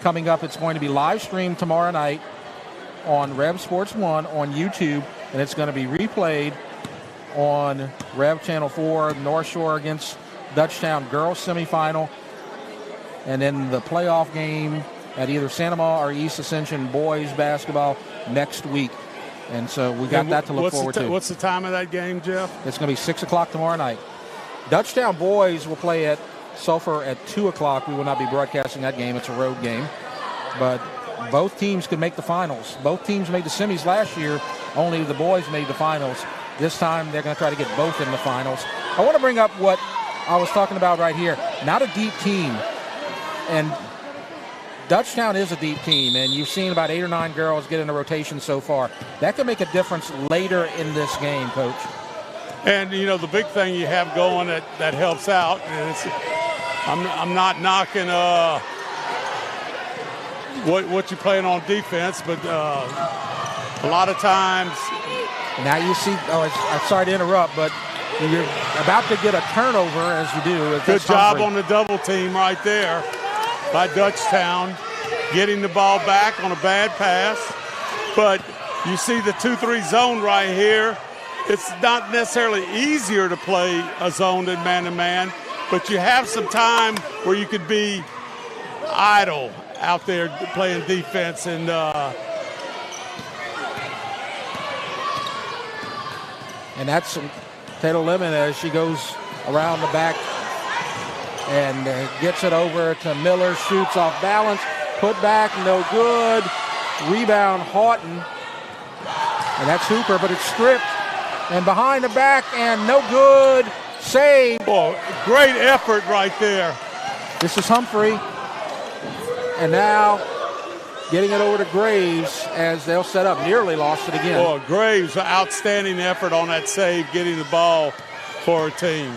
coming up. It's going to be live streamed tomorrow night on Rev Sports 1 on YouTube, and it's going to be replayed on Rev Channel 4, North Shore against Dutchtown girls semifinal, and then the playoff game at either Sanoma or East Ascension boys basketball next week. And so we got that to look forward to. What's the time of that game, Jeff? It's going to be 6 o'clock tomorrow night. Dutchtown boys will play at Sulphur at 2 o'clock. We will not be broadcasting that game. It's a road game. But both teams could make the finals. Both teams made the semis last year. Only the boys made the finals. This time they're going to try to get both in the finals. I want to bring up what I was talking about right here. Not a deep team. And Dutchtown is a deep team, and you've seen about 8 or 9 girls get in the rotation so far. That could make a difference later in this game, Coach. And, you know, the big thing you have going that helps out, and I'm not knocking what you're playing on defense, but a lot of times. Now you see, I'm sorry to interrupt, but You're about to get a turnover as you do. Good job on the double team right there by Dutchtown, getting the ball back on a bad pass. But you see the 2-3 zone right here. It's not necessarily easier to play a zone than man-to-man, but you have some time where you could be idle out there playing defense. And that's Taylor Lemon as she goes around the back and gets it over to Miller, shoots off balance, put back, no good. Rebound, Haughton. And that's Hooper, but it's stripped. And behind the back, and no good. Save. Oh, great effort right there. This is Humphrey. And now getting it over to Graves as they'll set up. Nearly lost it again. Oh, Graves, outstanding effort on that save, getting the ball for her team.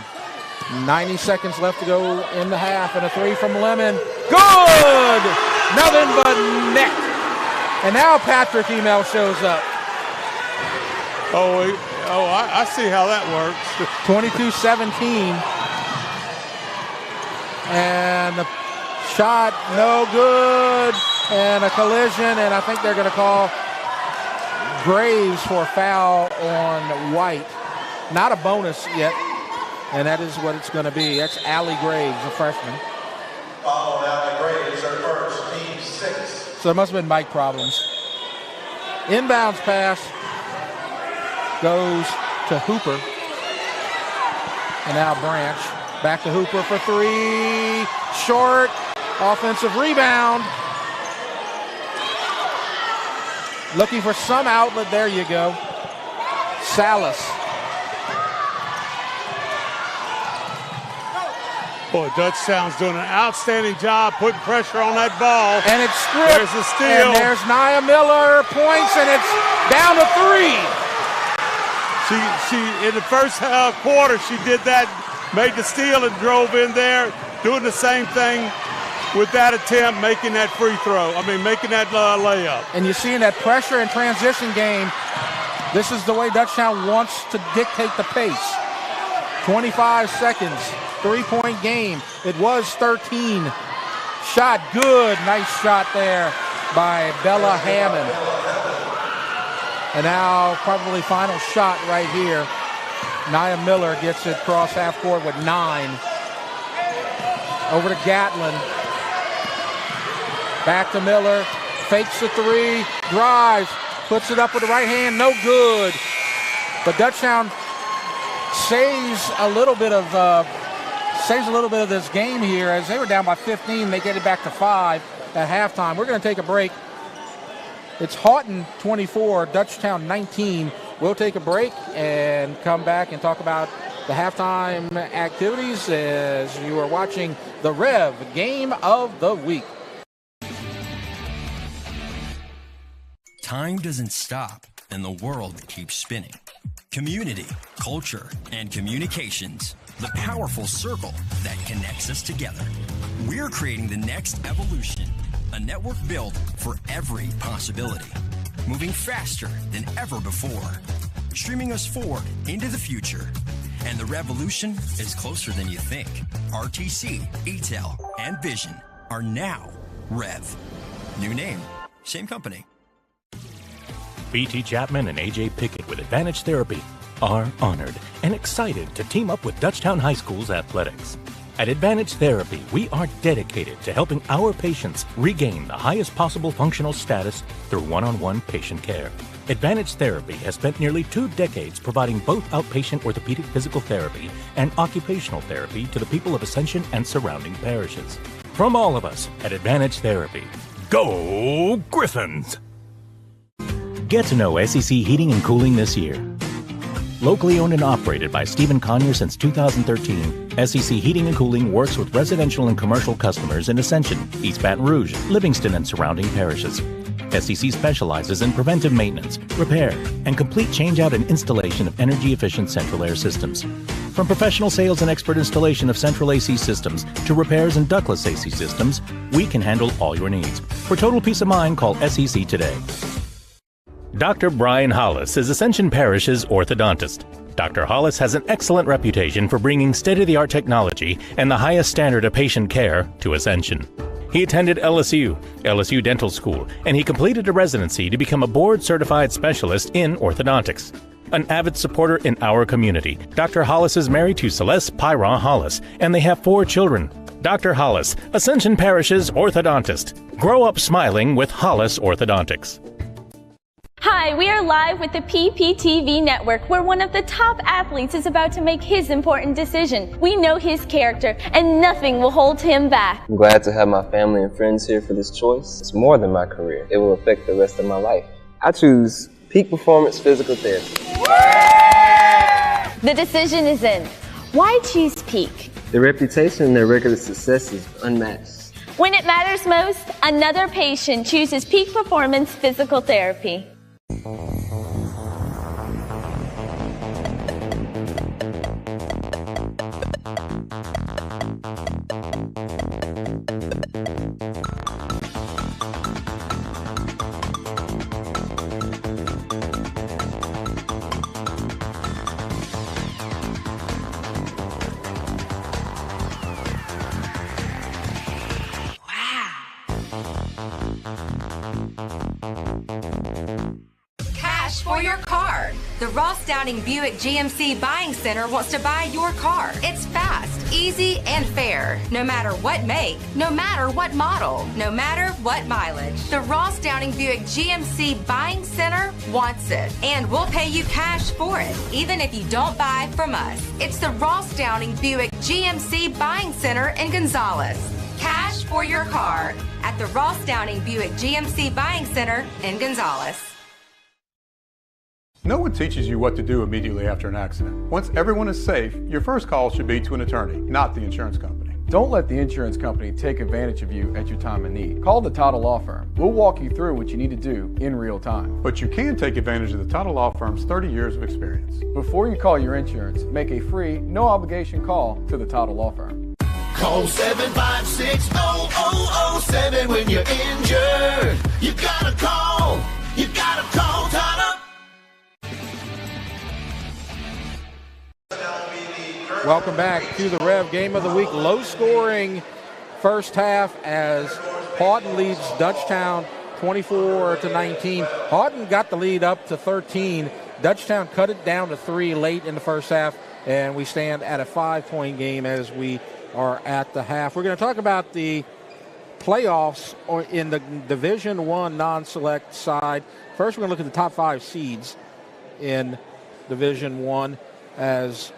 90 seconds left to go in the half, and a three from Lemon. Good! Nothing but net. And now Patrick Email shows up. I see how that works. 22-17. And the shot, no good. And a collision, and I think they're going to call Graves for a foul on White. Not a bonus yet, and that is what it's going to be. That's Allie Graves, a freshman. Foul on Allie Graves, her first, team 6. So there must have been mic problems. Inbounds pass goes to Hooper. And now Branch. Back to Hooper for three. Short. Offensive rebound. Looking for some outlet. There you go. Salas. Boy, Dutchtown's doing an outstanding job putting pressure on that ball. And it's stripped. There's a steal. And there's Nia Miller, points, and it's down to 3. She in the first quarter, she did that, made the steal and drove in there, doing the same thing with that attempt, making that making that layup. And you're seeing that pressure and transition game. This is the way Dutchtown wants to dictate the pace. 25 seconds, 3-point game. It was 13. Shot good, nice shot there by Bella Hammond. And now probably final shot right here. Nia Miller gets it across half court with 9. Over to Gatlin. Back to Miller. Fakes the 3. Drives. Puts it up with the right hand. No good. But Dutchtown saves a little bit of this game here as they were down by 15. They get it back to 5 at halftime. We're going to take a break. It's Haughton 24, Dutchtown 19. We'll take a break and come back and talk about the halftime activities as you are watching the Rev Game of the Week. Time doesn't stop, and the world keeps spinning. Community, culture, and communications, the powerful circle that connects us together. We're creating the next evolution, a network built for every possibility, moving faster than ever before, streaming us forward into the future. And the revolution is closer than you think. RTC, ETEL, and Vision are now Rev. New name, same company. BT Chapman and AJ Pickett with Advantage Therapy are honored and excited to team up with Dutchtown High School's athletics. At Advantage Therapy, we are dedicated to helping our patients regain the highest possible functional status through one-on-one patient care. Advantage Therapy has spent nearly 2 decades providing both outpatient orthopedic physical therapy and occupational therapy to the people of Ascension and surrounding parishes. From all of us at Advantage Therapy, go Griffins! Get to know SEC Heating and Cooling this year. Locally owned and operated by Stephen Conyer since 2013, SEC Heating and Cooling works with residential and commercial customers in Ascension, East Baton Rouge, Livingston, and surrounding parishes. SEC specializes in preventive maintenance, repair, and complete change-out and installation of energy-efficient central air systems. From professional sales and expert installation of central AC systems to repairs and ductless AC systems, we can handle all your needs. For total peace of mind, call SEC today. Dr. Brian Hollis is Ascension Parish's orthodontist. Dr. Hollis has an excellent reputation for bringing state-of-the-art technology and the highest standard of patient care to Ascension. He attended LSU Dental School, and he completed a residency to become a board-certified specialist in orthodontics. An avid supporter in our community, Dr. Hollis is married to Celeste Pyra Hollis, and they have 4 children. Dr. Hollis, Ascension Parish's orthodontist. Grow up smiling with Hollis Orthodontics. Hi, we are live with the PPTV network where one of the top athletes is about to make his important decision. We know his character and nothing will hold him back. I'm glad to have my family and friends here for this choice. It's more than my career. It will affect the rest of my life. I choose Peak Performance Physical Therapy. The decision is in. Why choose Peak? Their reputation and their record of success is unmatched. When it matters most, another patient chooses Peak Performance Physical Therapy. Cash for your car. The Ross Downing Buick GMC Buying Center wants to buy your car. It's fast, easy, and fair. No matter what make, no matter what model, no matter what mileage. The Ross Downing Buick GMC Buying Center wants it. And we'll pay you cash for it, even if you don't buy from us. It's the Ross Downing Buick GMC Buying Center in Gonzales. Cash for your car at the Ross Downing Buick GMC Buying Center in Gonzales. No one teaches you what to do immediately after an accident. Once everyone is safe, your first call should be to an attorney, not the insurance company. Don't let the insurance company take advantage of you at your time of need. Call the Title Law Firm. We'll walk you through what you need to do in real time. But you can take advantage of the Title Law Firm's 30 years of experience. Before you call your insurance, make a free, no obligation call to the Title Law Firm. Call 756-0007 when you're injured. You gotta call Title. Welcome back to the Rev Game of the Week. Low scoring first half as Haughton leads Dutchtown 24-19. Haughton got the lead up to 13. Dutchtown cut it down to 3 late in the first half, and we stand at a 5-point game as we are at the half. We're going to talk about the playoffs in the Division I non-select side. First, we're going to look at the top 5 seeds in Division I as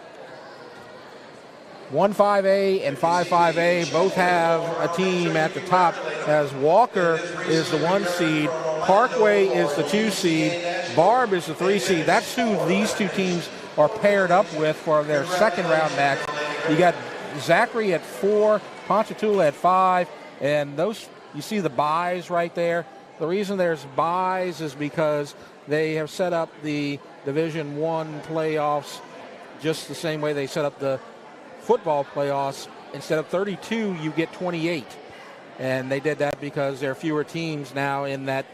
1-5A and 5-5A both have a team at the top, as Walker is the 1 seed, Parkway is the 2 seed, Barb is the 3 seed. That's who these 2 teams are paired up with for their second round match. You got Zachary at 4, Ponchatoula at 5, and those, you see the buys right there. The reason there's buys is because they have set up the Division I playoffs just the same way they set up the football playoffs. Instead of 32, you get 28. And they did that because there are fewer teams now in that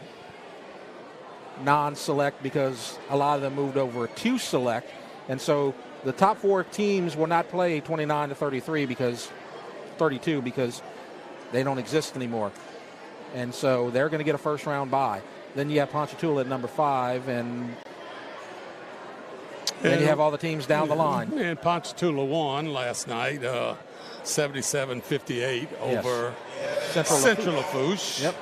non-select because a lot of them moved over to select. And so the top 4 teams will not play 29-32 because they don't exist anymore. And so they're going to get a first round bye. Then you have Ponchatoula at number 5, and then you have all the teams down the line. And Ponchatoula won last night, 77-58 over Central Lafourche. Yep.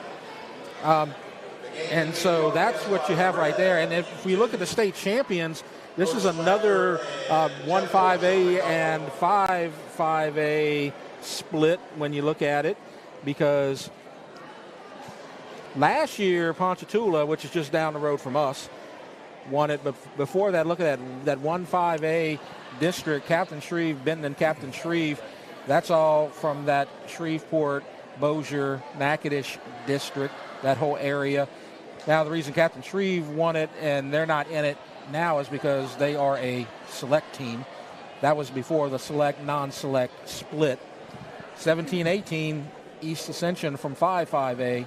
And so that's what you have right there. And if we look at the state champions, this is another 1-5A and 5-5A split when you look at it, because last year Ponchatoula, which is just down the road from us, won it. But before that, look at that 1-5A district, Captain Shreve, Benton, Captain Shreve. That's all from that Shreveport, Bossier, Natchitoches district, that whole area. Now the reason Captain Shreve won it and they're not in it now is because they are a select team. That was before the select, non-select split. 17-18, East Ascension from 5-5A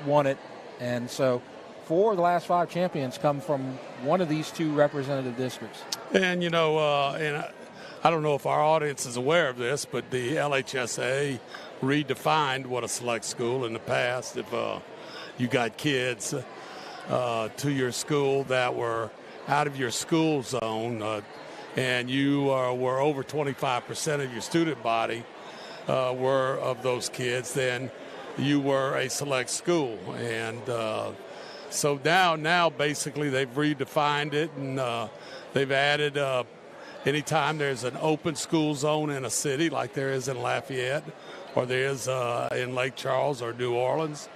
won it. And so 4 of the last 5 champions come from one of these 2 representative districts. And, you know, I don't know if our audience is aware of this, but the LHSA redefined what a select school in the past. If you got kids to your school that were out of your school zone and you were over 25% of your student body were of those kids, then you were a select school. And so now basically they've redefined it, and they've added anytime there's an open school zone in a city like there is in Lafayette or there is in Lake Charles or New Orleans,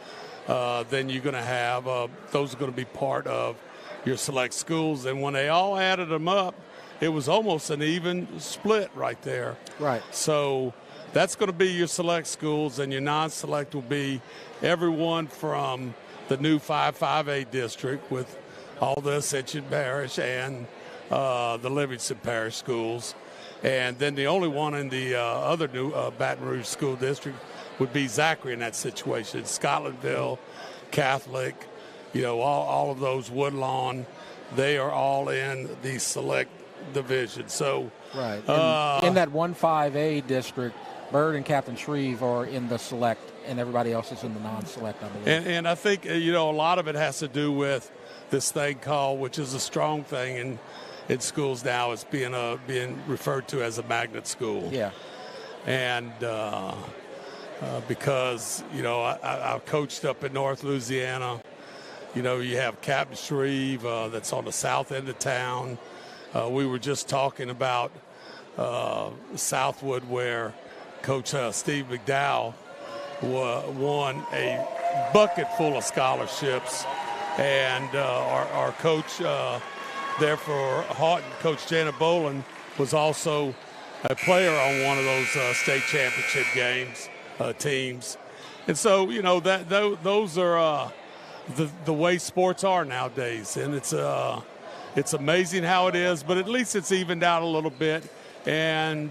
then you're going to have those are going to be part of your select schools. And when they all added them up, it was almost an even split right there. Right. So that's going to be your select schools, and your non-select will be everyone from the new 558 district with all the Ascension Parish and the Livingston Parish schools. And then the only one in the other new Baton Rouge school district would be Zachary in that situation. Scotlandville, Catholic, you know, all of those, Woodlawn, they are all in the select division. So right. In that 1-5A district, Bird and Captain Shreve are in the select, and everybody else is in the non-select, I believe. And I think, you know, a lot of it has to do with this thing called, which is a strong thing in schools now, it's being referred to as a magnet school. Yeah. And because, you know, I've coached up in North Louisiana. You know, you have Captain Shreve that's on the south end of town. We were just talking about Southwood, where Coach Steve McDowell won a bucket full of scholarships. And our coach there for Haughton, Coach Janet Boland, was also a player on one of those state championship teams. And so, you know, those are the way sports are nowadays. And it's amazing how it is, but at least it's evened out a little bit. And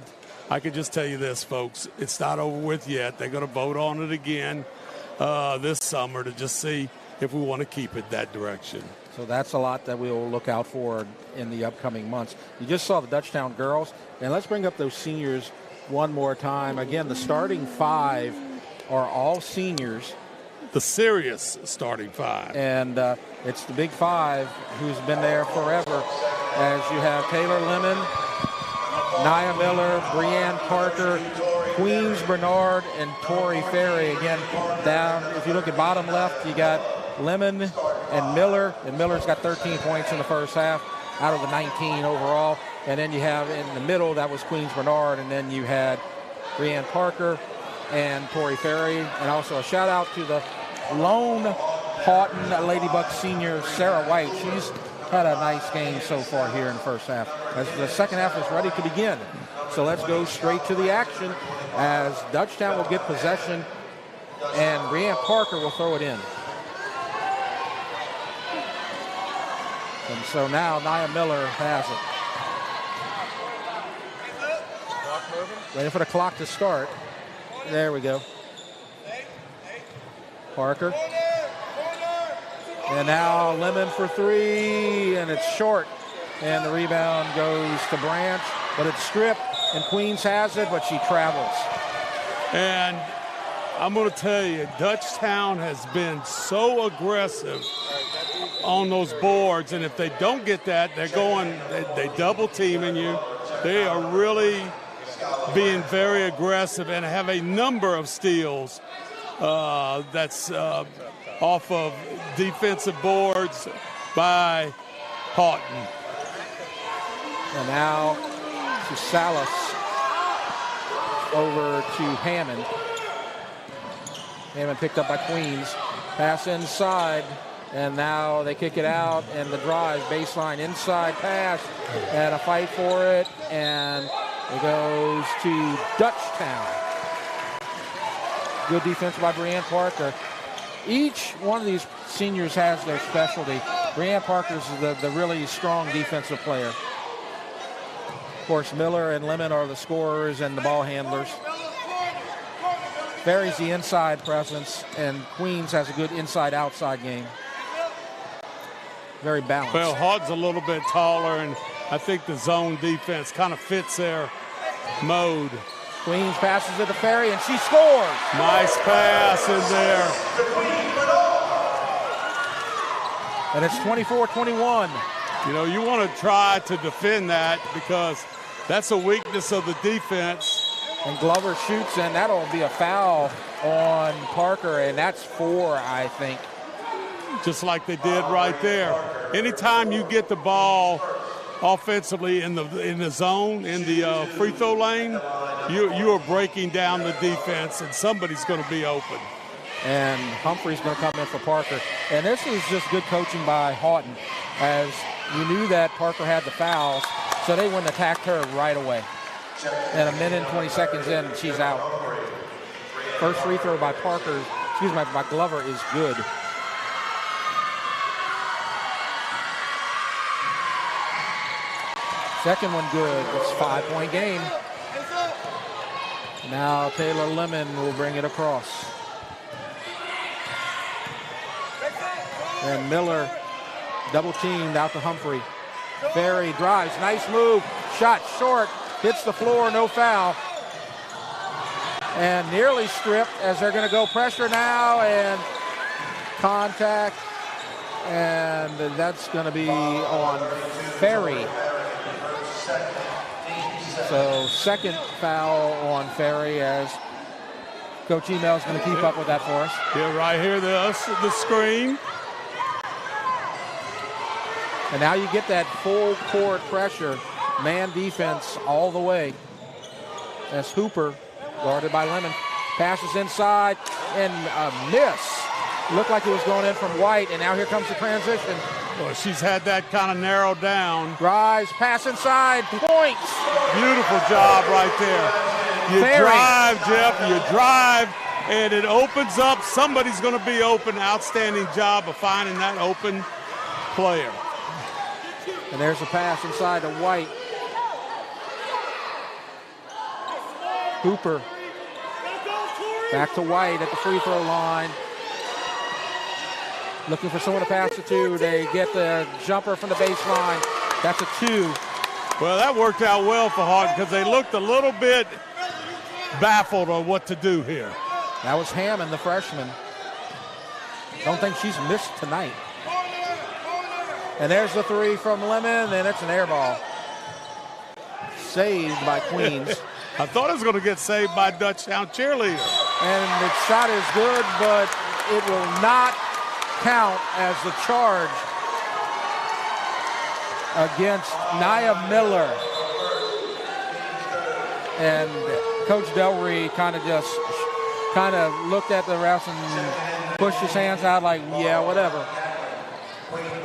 I can just tell you this, folks, it's not over with yet. They're going to vote on it again this summer to just see if we want to keep it that direction. So that's a lot that we'll look out for in the upcoming months. You just saw the Dutchtown girls, and let's bring up those seniors one more time. Again, the starting 5 are all seniors. The serious starting 5. And it's the big 5 who's been there forever, as you have Taylor Lemon, Nia Miller, Breanne Parker, Queens Bernard, and Tori Ferry. Again, down, if you look at bottom left, you got Lemon and Miller, and Miller's got 13 points in the first half out of the 19 overall. And then you have in the middle, that was Queens Bernard, and then you had Breanne Parker and Tori Ferry. And also a shout out to the lone Haughton Lady Bucs senior, Sarah White. She's had a nice game so far here in the first half, as the second half is ready to begin. So let's go straight to the action, as Dutchtown will get possession and Breanne Parker will throw it in. And so now Nia Miller has it. Waiting for the clock to start. There we go. Parker. And now Lemon for 3, and it's short. And the rebound goes to Branch, but it's stripped, and Queens has it, but she travels. And I'm going to tell you, Dutchtown has been so aggressive on those boards, and if they don't get that, they double teaming you. They are really being very aggressive and have a number of steals that's off of defensive boards by Haughton. And now to Salas, over to Hammond. Hammond picked up by Queens. Pass inside, and now they kick it out, and the drive, baseline, inside pass, and a fight for it, and it goes to Dutchtown. Good defense by Breanne Parker. Each one of these seniors has their specialty. Breanne Parker's the really strong defensive player. Of course, Miller and Lemon are the scorers and the ball handlers. Ferry's the inside presence, and Queens has a good inside-outside game. very balanced. Well, Haughton's a little bit taller, and I think the zone defense kind of fits their mode. Queens passes it to Ferry, and she scores. Nice pass in there. And it's 24-21. You know, you want to try to defend that because that's a weakness of the defense. And Glover shoots, and that'll be a foul on Parker, and that's 4, I think. Just like they did right there. Anytime you get the ball offensively in the zone, in the free throw lane, you are breaking down the defense, and somebody's going to be open. And Humphrey's going to come in for Parker. And this is just good coaching by Haughton, as you knew that Parker had the fouls, so they wouldn't attack her right away. And a minute and 20 seconds in, she's out. First free throw by by Glover is good. Second one good. It's a 5-point game. Now Taylor Lemon will bring it across. And Miller double teamed out to Humphrey. Ferry drives, nice move. Shot short, hits the floor, no foul. And nearly stripped as they're going to go pressure now, and contact. And that's going to be on Ferry. So second foul on Ferry, as Coach Email's going to keep up with that for us. Yeah, right here, the screen. And now you get that full court pressure, man defense all the way. As Hooper, guarded by Lemon, passes inside, and a miss. Looked like it was going in from White, and now here comes the transition. Well, she's had that kind of narrowed down. Rise, pass inside, points. Beautiful job right there. You drive, Jeff, you drive, and it opens up. Somebody's going to be open. Outstanding job of finding that open player. And there's a pass inside to White. Hooper back to White at the free throw line. Looking for someone to pass it to. They get the jumper from the baseline. That's a 2. Well, that worked out well for Haughton because they looked a little bit baffled on what to do here. That was Hammond, the freshman. Don't think she's missed tonight. And there's the 3 from Lemon, and it's an air ball. Saved by Queens. I thought it was going to get saved by Dutchtown cheerleader. And the shot is good, but it will not count as the charge against Nia Miller. And Coach Delry kind of looked at the refs and pushed his hands out like, yeah, whatever.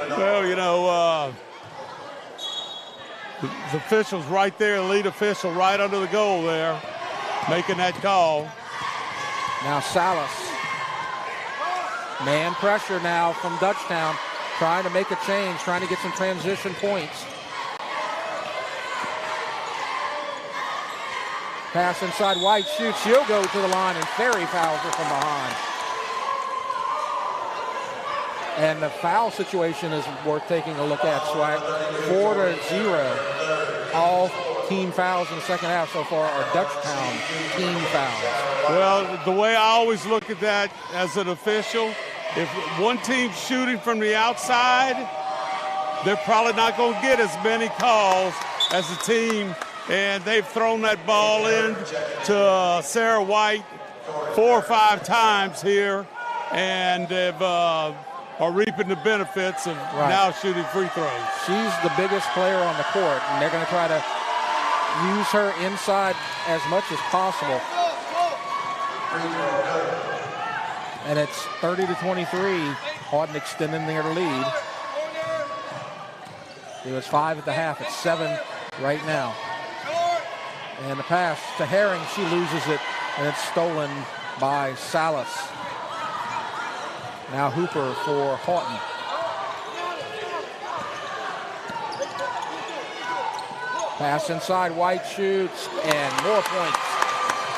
Well, you know, the official's right there, lead official right under the goal there, making that call. Now Salas. Man pressure now from Dutchtown, trying to make a change, trying to get some transition points. Pass inside, White shoots, she'll go to the line, and Ferry fouls her from behind. And the foul situation is worth taking a look at, Swag. 4-0. All team fouls in the second half so far are Dutchtown team fouls. Well, the way I always look at that as an official, if one team's shooting from the outside, they're probably not going to get as many calls as a team, and they've thrown that ball in to Sarah White 4 or 5 times here, and they've are reaping the benefits of now shooting free throws. She's the biggest player on the court, and they're going to try to use her inside as much as possible. And it's 30-23. Haughton extending their lead. It was 5 at the half. It's 7 right now. And the pass to Herring. She loses it, and it's stolen by Salas. Now Hooper for Haughton. Pass inside, White shoots, and more points.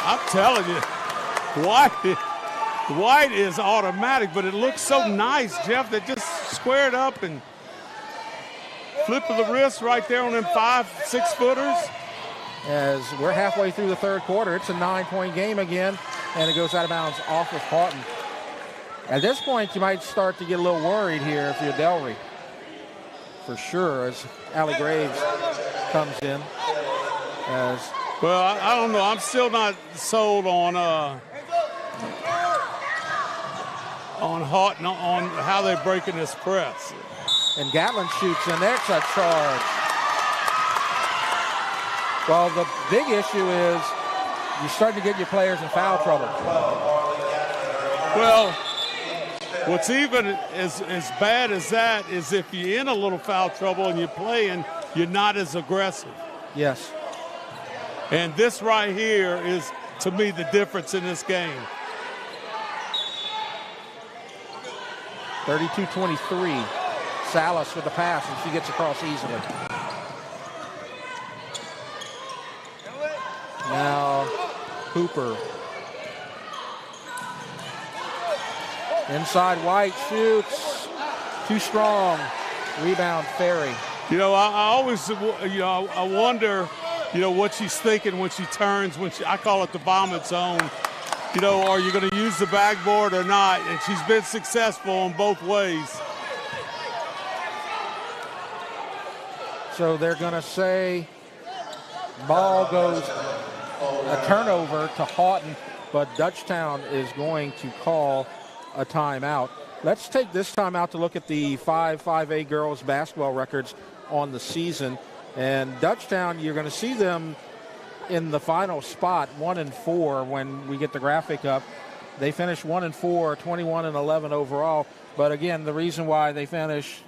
I'm telling you, White is automatic, but it looks so nice, Jeff, that just squared up and flip of the wrist right there on them 5-6 footers. As we're halfway through the third quarter, it's a 9-point game again, and it goes out of bounds off of Haughton. At this point, you might start to get a little worried here if you're Delry. For sure, as Allie Graves comes in. Well, I don't know. I'm still not sold on Haughton, on how they're breaking this press. And Gatlin shoots, and there's a charge. Well, the big issue is you're starting to get your players in foul trouble. Well, what's even as bad as that is if you're in a little foul trouble and you're playing, you're not as aggressive. Yes. And this right here is, to me, the difference in this game. 32-23. Salas with the pass, and she gets across easily. Now Hooper. Inside White shoots. Too strong. Rebound Ferry. You know, I always, I wonder, what she's thinking when she turns, I call it the vomit zone. Are you going to use the backboard or not? And she's been successful in both ways. So they're going to say ball goes a turnover to Haughton, but Dutchtown is going to call a timeout. Let's take this timeout to look at the 5A girls basketball records on the season. And Dutchtown, you're going to see them in the final spot, 1-4, when we get the graphic up. They finished 1-4, 21-11 overall. But again, the reason why they finished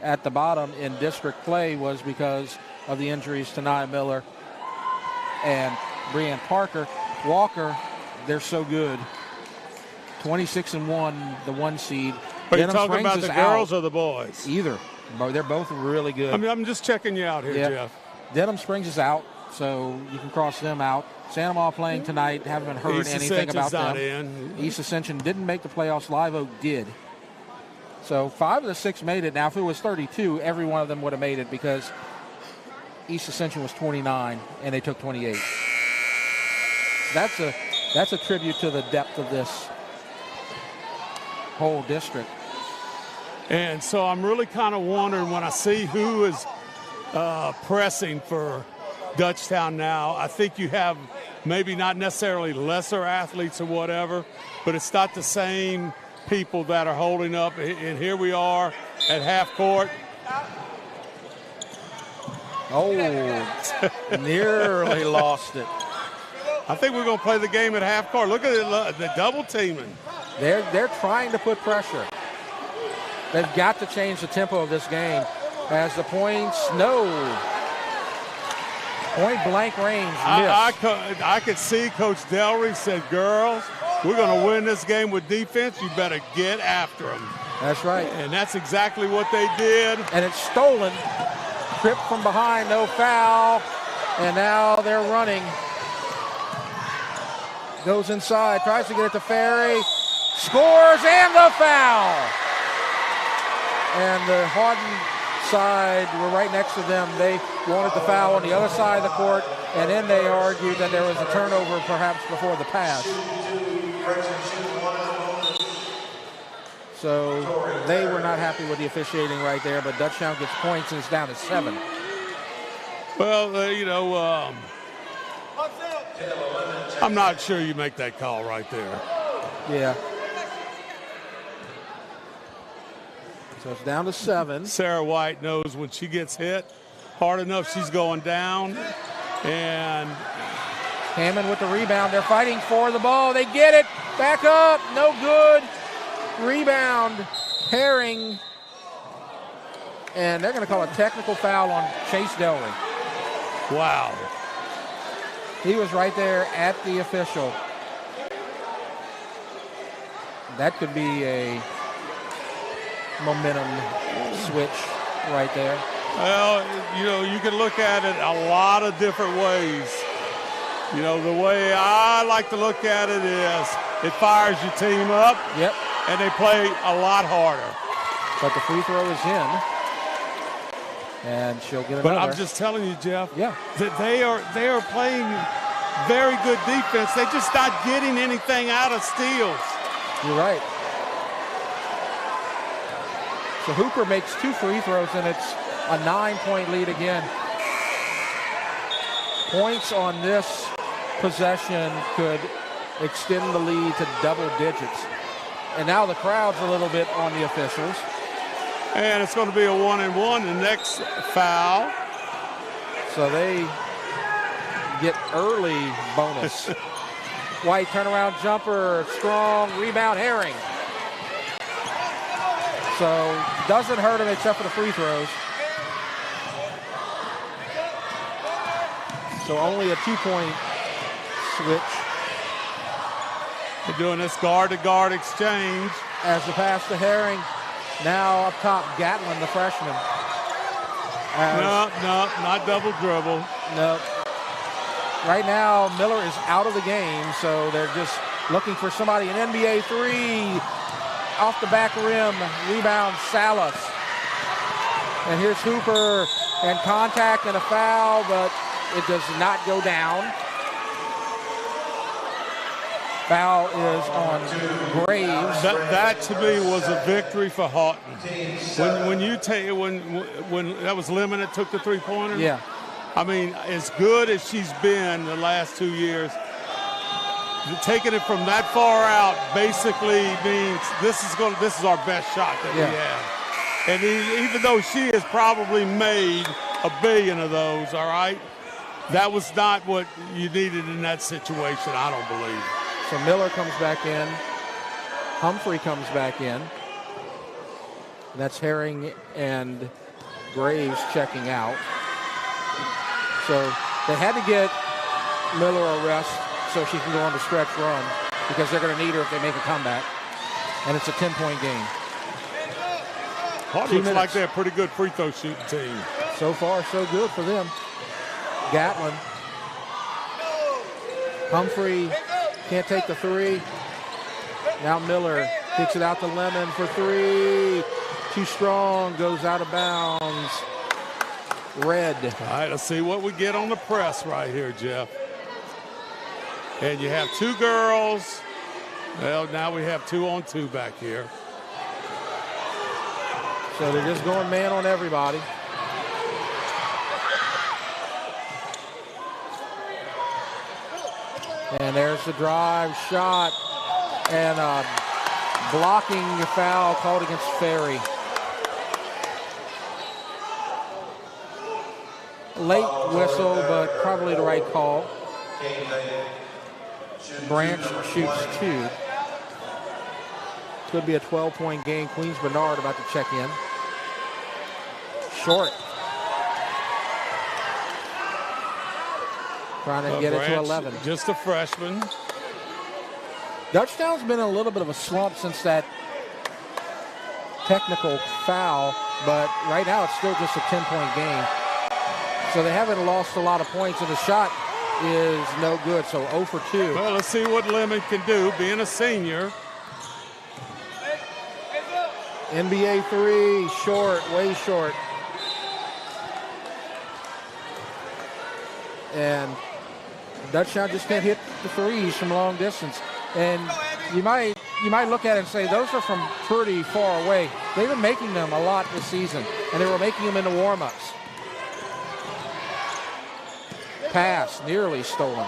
at the bottom in district play was because of the injuries to Nia Miller and Breanne Parker. Walker, they're so good. 26-1, the 1 seed. Are you talking about the girls or the boys? Either. They're both really good. I mean, I'm just checking you out here, Jeff. Denham Springs is out, so you can cross them out. Santa Maria playing tonight. Haven't heard East anything about them. In. East Ascension didn't make the playoffs. Live Oak did. So 5 of the 6 made it. Now, if it was 32, every one of them would have made it because East Ascension was 29 and they took 28. That's a tribute to the depth of this whole district. And so I'm really kind of wondering when I see who is pressing for Dutchtown now. I think you have maybe not necessarily lesser athletes or whatever, but it's not the same people that are holding up. And here we are at half court. Oh, nearly lost it. I think we're going to play the game at half court. Look at the double teaming. They're trying to put pressure. They've got to change the tempo of this game as the points, point blank range miss. I could see Coach Delry said, girls, we're going to win this game with defense. You better get after them. That's right. And that's exactly what they did. And it's stolen. Tripped from behind, no foul. And now they're running. Goes inside, tries to get it to Ferry. Scores and the foul. And the Haughton side were right next to them. They wanted the foul on the other side of the court, and then they argued that there was a turnover perhaps before the pass. So they were not happy with the officiating right there, but Dutchtown gets points and it's down to 7. Well, I'm not sure you make that call right there. Yeah. So it's down to 7. Sarah White knows when she gets hit hard enough, she's going down. And Hammond with the rebound. They're fighting for the ball. They get it. Back up. No good. Rebound. Herring. And they're going to call a technical foul on Chase Delry. Wow. He was right there at the official. That could be a momentum switch right there. Well, you can look at it a lot of different ways. The way I like to look at it is it fires your team up. Yep. And they play a lot harder. But the free throw is in. And she'll get But another. I'm just telling you, Jeff, Yeah. that they are playing very good defense. They're just not getting anything out of steals. You're right. So Hooper makes 2 free throws, and it's a 9-point lead again. Points on this possession could extend the lead to double digits. And now the crowd's a little bit on the officials. And it's going to be a 1-and-1, the next foul. So they get early bonus. White turnaround jumper, strong rebound, Herring. So doesn't hurt him except for the free throws. So only a 2-point switch. They're doing this guard-to-guard exchange. As the pass to Herring. Now up top, Gatlin, the freshman. No, not double dribble. No. Right now, Miller is out of the game, so they're just looking for somebody. An NBA 3 off the back rim. Rebound, Salas. And here's Hooper, and contact and a foul, but it does not go down. Foul is on Graves. That to me was a victory for Haughton. When that was limited, took the 3-pointer. Yeah. I mean, as good as she's been the last 2 years, taking it from that far out basically means this is our best shot that we have. And even though she has probably made a billion of those, all right, that was not what you needed in that situation, I don't believe. So Miller comes back in. Humphrey comes back in. And that's Herring and Graves checking out. So they had to get Miller a rest so she can go on the stretch run because they're going to need her if they make a comeback. And it's a 10-point game. Haughton looks like they're a pretty good free throw shooting team. So far, so good for them. Gatlin. Humphrey can't take the 3. Now Miller kicks it out to Lemon for 3. Too strong, goes out of bounds. Red. All right, let's see what we get on the press right here, Jeff. And you have 2 girls. Well, now we have 2-on-2 back here. So they're just going man on everybody. And there's the drive shot. And a blocking foul called against Ferry. Late whistle, but probably the right call. Branch shoots 2. Could be a 12-point game. Queens Bernard about to check in. Short. Trying to get it to 11. Just a freshman. Dutchtown's been in a little bit of a slump since that technical foul, but right now it's still just a 10-point game. So they haven't lost a lot of points, and the shot is no good, so 0 for 2. Well, let's see what Lemon can do, being a senior. NBA 3, short, way short. And Dutchtown just can't hit the threes from long distance. And you might look at it and say, those are from pretty far away. They've been making them a lot this season, and they were making them in the warm-ups. Pass, nearly stolen.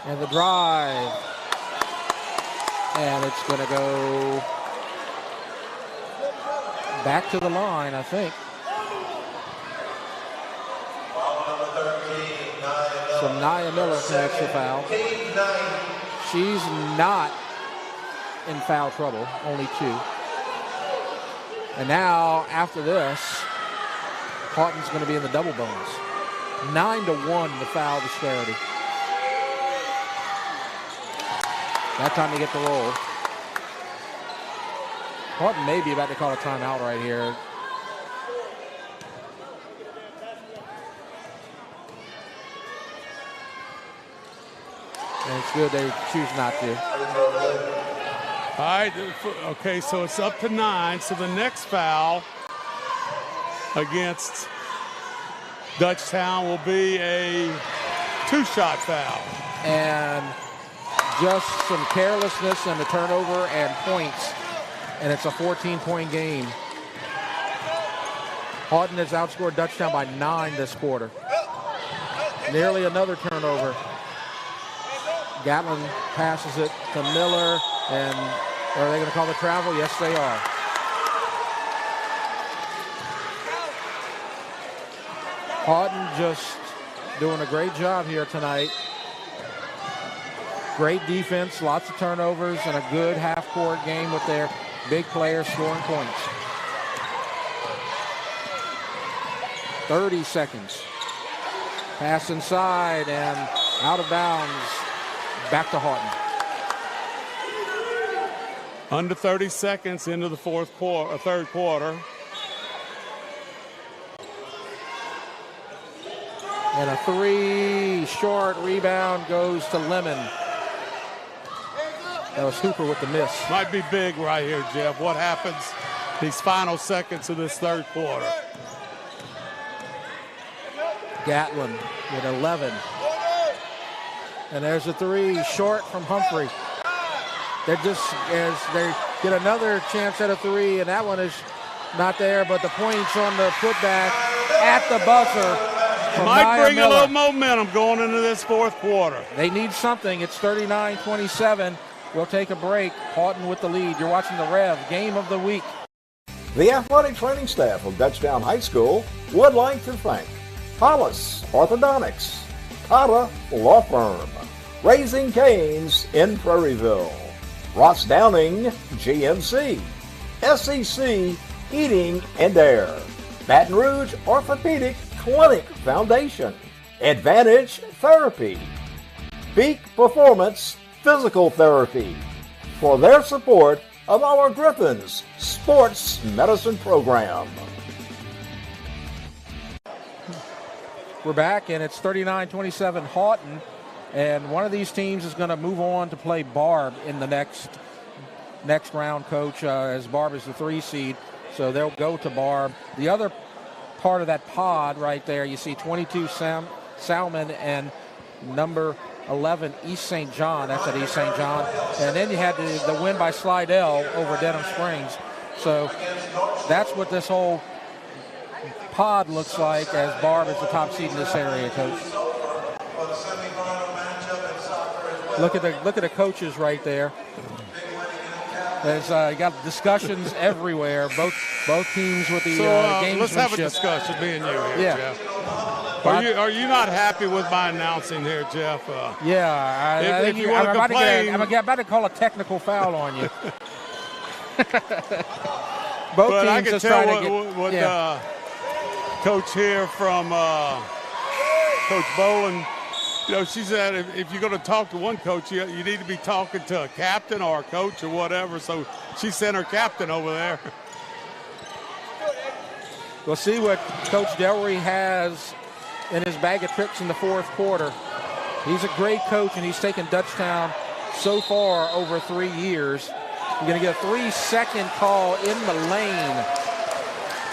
And the drive. And it's going to go back to the line, I think. So Nia Miller commits the foul. She's not in foul trouble, only 2. And now, after this, Haughton's going to be in the double bonus. 9-1 the foul disparity. That time they get the roll. Haughton may be about to call a timeout right here. And it's good they choose not to. All right, okay, so it's up to 9. So the next foul against Dutchtown will be a 2-shot foul. And just some carelessness and a turnover and points. And it's a 14-point game. Haughton has outscored Dutchtown by 9 this quarter. Nearly another turnover. Gatlin passes it to Miller, and are they going to call the travel? Yes, they are. Haughton just doing a great job here tonight. Great defense, lots of turnovers, and a good half-court game with their big players scoring points. 30 seconds. Pass inside and out of bounds. Back to Haughton. Under 30 seconds into the third quarter. And a 3 short rebound goes to Lemon. That was Hooper with the miss. Might be big right here, Jeff. What happens these final seconds of this third quarter? Gatlin with 11. And there's a 3 short from Humphrey. They're just, as they get another chance at a 3, and that one is not there, but the points on the putback at the buzzer. Might bring a little momentum going into this fourth quarter. They need something. It's 39-27. We'll take a break. Haughton with the lead. You're watching the Rev Game of the Week. The athletic training staff of Dutchtown High School would like to thank Hollis Orthodontics, Tata Law Firm, Raising Cane's in Prairieville, Ross Downing GMC, SEC Heating and Air, Baton Rouge Orthopedic Clinic Foundation, Advantage Therapy, Peak Performance Physical Therapy, for their support of our Griffins Sports Medicine Program. We're back, and it's 39-27 Haughton, and one of these teams is going to move on to play Barb in the next round, Coach, as Barb is the 3 seed, so they'll go to Barb. The other part of that pod right there, you see 22 Salmon and number 11 East St. John. That's at East St. John. And then you had the win by Slidell over Denham Springs. So that's what this whole pod looks like, as Barb is the top seed in this area, Coach. Look at the coaches right there. There's you got discussions everywhere. Both teams with the gamesmanship. Let's have a discussion, me and you here, yeah. Jeff. Are you not happy with my announcing here, Jeff? Yeah, if you want to complain, I'm about to call a technical foul on you. Both but teams I can just tell trying to get, what yeah. Coach here from Coach Boland. She said if you're going to talk to one coach, you need to be talking to a captain or a coach or whatever. So she sent her captain over there. We'll see what Coach Delry has in his bag of tricks in the fourth quarter. He's a great coach, and he's taken Dutchtown so far over 3 years. You're going to get a 3-second call in the lane.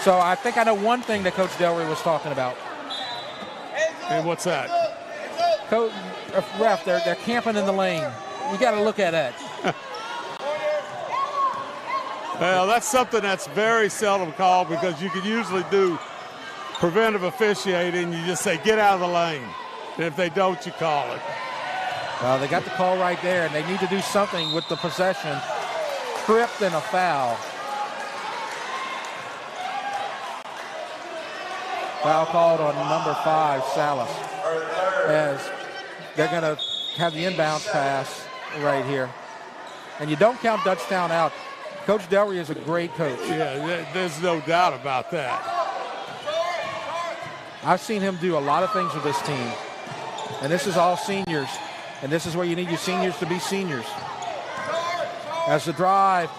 So I think I know one thing that Coach Delry was talking about. And what's that? Ref, they're camping in the lane. You got to look at that. Well, that's something that's very seldom called, because you can usually do preventive officiating. You just say, get out of the lane. And if they don't, you call it. Well, they got the call right there, and they need to do something with the possession. Tripped and a foul. Foul called on number 5, Salas, as they're going to have the inbounds pass right here. And you don't count Dutchtown out. Coach Delry is a great coach. Yeah, there's no doubt about that. I've seen him do a lot of things with this team. And this is all seniors. And this is where you need your seniors to be seniors. As the drive,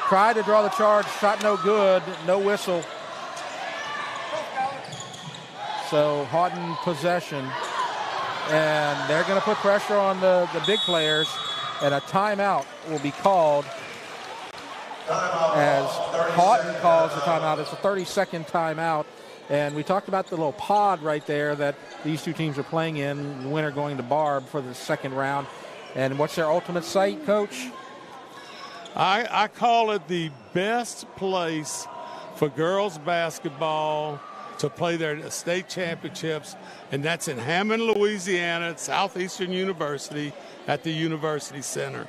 tried to draw the charge, shot no good, no whistle. So Haughton possession. And they're going to put pressure on the big players. And a timeout will be called, as Haughton calls the timeout. It's a 30-second timeout And we talked about the little pod right there that these two teams are playing in, the winner going to Barb for the second round. And what's their ultimate site, Coach? I call it the best place for girls basketball to play their state championships, and that's in Hammond, Louisiana, at Southeastern University at the University Center.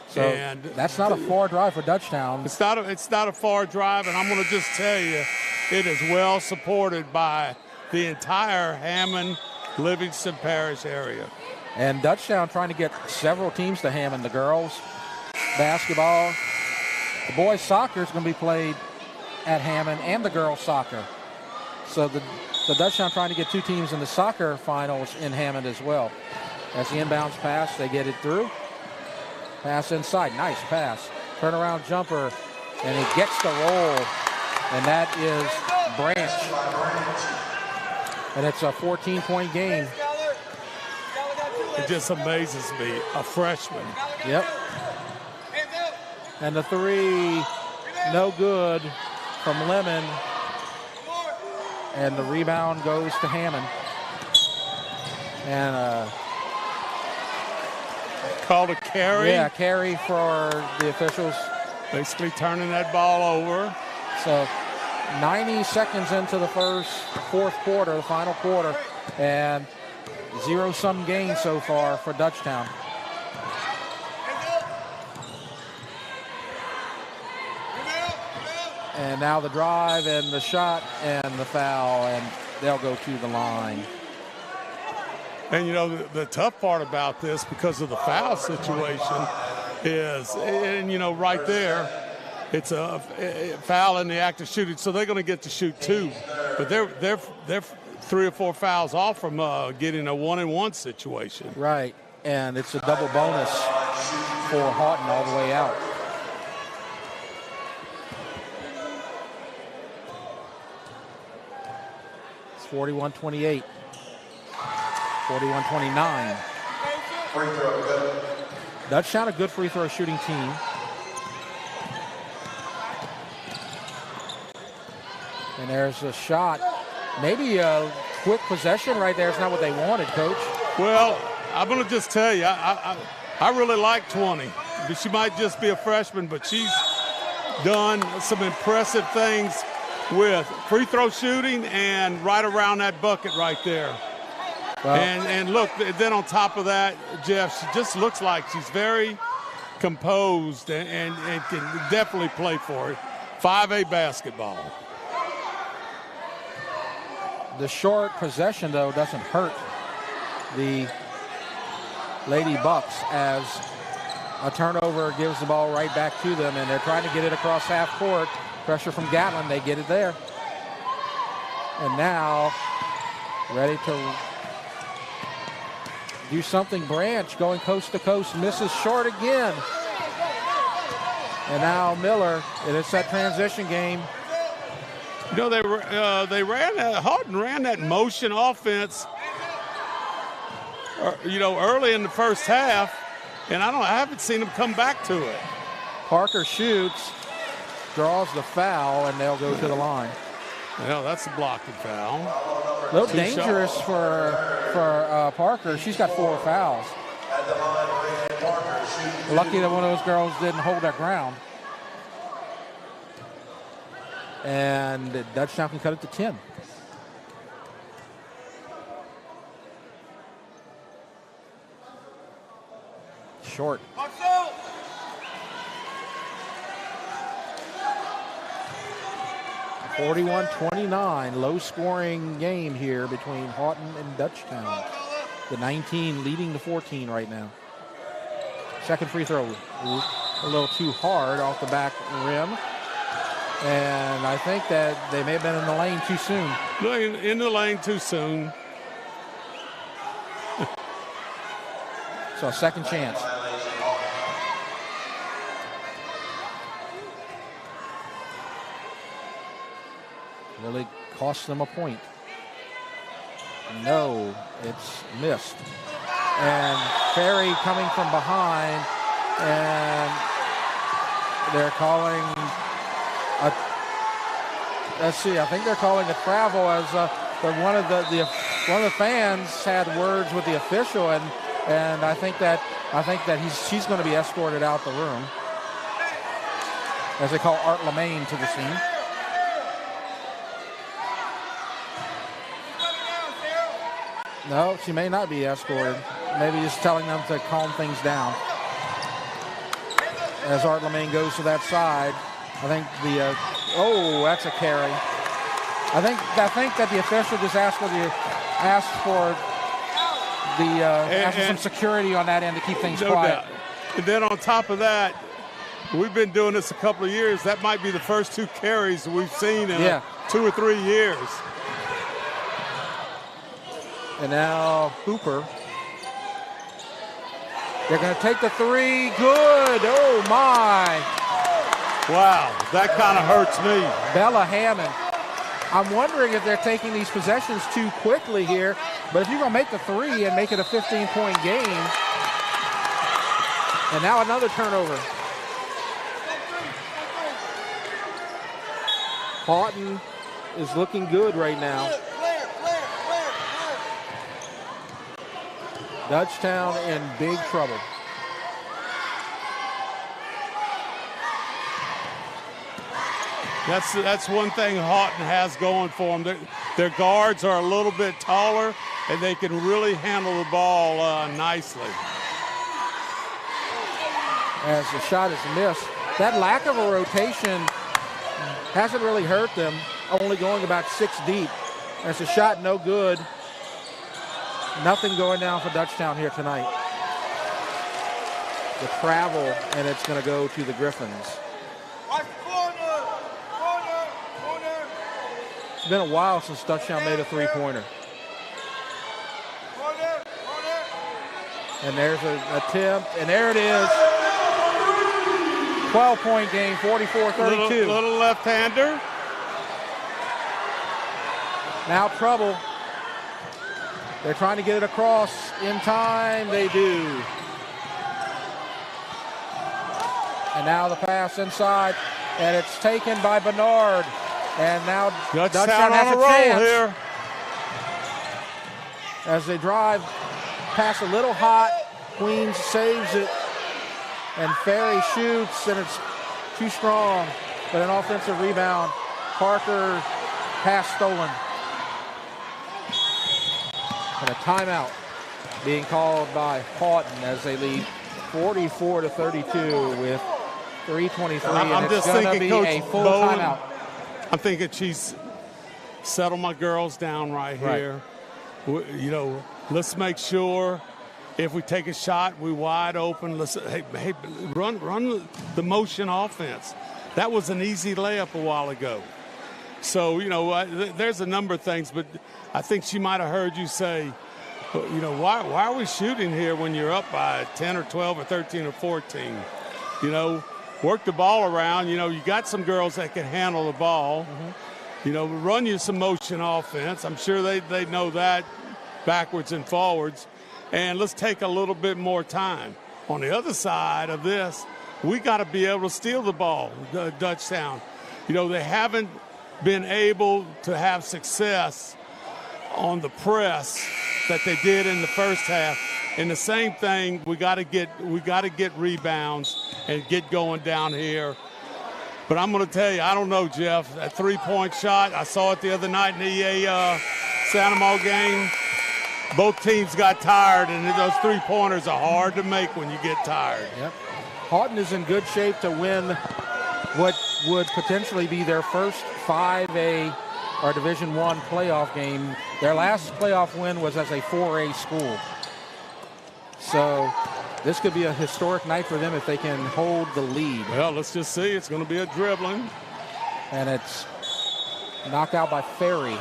So and that's not a far drive for Dutchtown. It's not a far drive, and I'm going to just tell you, it is well supported by the entire Hammond, Livingston Parish area. And Dutchtown trying to get several teams to Hammond. The girls basketball, the boys soccer is going to be played at Hammond, and the girls soccer. So the Dutchtown trying to get two teams in the soccer finals in Hammond as well. As the inbounds pass, they get it through. Pass inside, nice pass. Turnaround jumper, and he gets the roll, and that is Branch. And it's a 14-point game. It just amazes me, a freshman. Yep. And the three, no good from Lemon. And the rebound goes to Hammond. And called a carry. Yeah, carry for the officials. Basically turning that ball over. So 90 seconds into the fourth quarter, the final quarter, and zero-sum gain so far for Dutchtown. And now the drive and the shot and the foul, and they'll go to the line. And, you know, the tough part about this, because of the foul situation, is, and, you know, right there, it's a foul in the act of shooting, so they're going to get to shoot two. But they're 3 or 4 fouls off from getting a 1-and-1 situation. Right, and it's a double bonus for Haughton all the way out. It's 41-28. 41-29. Free throw, good. Dutchtown, a good free throw shooting team. And there's a shot. Maybe a quick possession right there is not what they wanted, Coach. Well, I'm going to just tell you, I really like 20. She might just be a freshman, but she's done some impressive things with free throw shooting and right around that bucket right there. Well, and look, then on top of that, Jeff, she just looks like she's very composed and can definitely play for it. 5A basketball. The short possession, though, doesn't hurt the Lady Bucs, as a turnover gives the ball right back to them, and they're trying to get it across half court. Pressure from Gatlin, they get it there. And now, ready to do something. Branch going coast to coast, misses short again. And now Miller, and it's that transition game. You know, Haughton ran that motion offense, you know, early in the first half, and I haven't seen them come back to it. Parker shoots, draws the foul, and they'll go to the line. Well, that's a blocking foul. A little dangerous for Parker. She's got 4 fouls. Lucky that one of those girls didn't hold that ground. And Dutchtown can cut it to 10. Short. 41-29, low-scoring game here between Haughton and Dutchtown. The 19 leading the 14 right now. Second free throw, a little too hard off the back rim. And I think that they may have been in the lane too soon. In the lane too soon. So a second chance. Will it cost them a point? No, it's missed. And Ferry coming from behind, and they're calling let's see. I think they're calling a travel as one of the fans had words with the official, and I think that she's going to be escorted out the room as they call Art LeMaine to the scene. No, she may not be escorted. Maybe just telling them to calm things down. As Art LeMaine goes to that side, I think that's a carry. I think that the official just asked for some security on that end to keep things quiet. Doubt. And then on top of that, we've been doing this a couple of years. That might be the first 2 carries we've seen in 2 or 3 years. And now Hooper. They're going to take the 3. Good. Oh, my. Wow, that kind of hurts me. Bella Hammond. I'm wondering if they're taking these possessions too quickly here. But if you're going to make the 3 and make it a 15-point game. And now another turnover. Haughton is looking good right now. Dutchtown in big trouble. That's one thing Haughton has going for them. Their guards are a little bit taller, and they can really handle the ball nicely. As the shot is missed, that lack of a rotation hasn't really hurt them, only going about 6 deep. As the shot no good. Nothing going down for Dutchtown here tonight. The travel, and it's going to go to the Griffins. It's been a while since Dutchtown made a 3-pointer. And there's an attempt, and there it is. 12-point game, 44-32. Little left-hander. Now trouble. They're trying to get it across in time. They do. And now the pass inside, and it's taken by Bernard. And now Dutchtown has a chance here. As they drive, pass a little hot. Queens saves it, and Ferry shoots, and it's too strong. But an offensive rebound. Parker, pass stolen. And a timeout being called by Haughton as they lead 44-32 with 3:23. I'm just thinking, Coach a full Bowen, timeout. I'm thinking she's settle my girls down right here. You know, let's make sure if we take a shot, we wide open. Let's run the motion offense. That was an easy layup a while ago. So, you know, there's a number of things, but I think she might have heard you say, you know, why are we shooting here when you're up by 10 or 12 or 13 or 14? You know, work the ball around. You know, you got some girls that can handle the ball. You know, run you some motion offense. I'm sure they know that backwards and forwards. And let's take a little bit more time. On the other side of this, we got to be able to steal the ball, Dutchtown. You know, they haven't been able to have success on the press that they did in the first half. And the same thing, we got to get rebounds and get going down here. But I'm going to tell you, I don't know, Jeff, that 3-point shot, I saw it the other night in the EA Santa Mo game. Both teams got tired, and those 3-pointers are hard to make when you get tired. Yep. Haughton is in good shape to win what would potentially be their first 5A or Division I playoff game. Their last playoff win was as a 4A school. So this could be a historic night for them if they can hold the lead. Well, let's just see. It's going to be a dribbling. And it's knocked out by Ferry,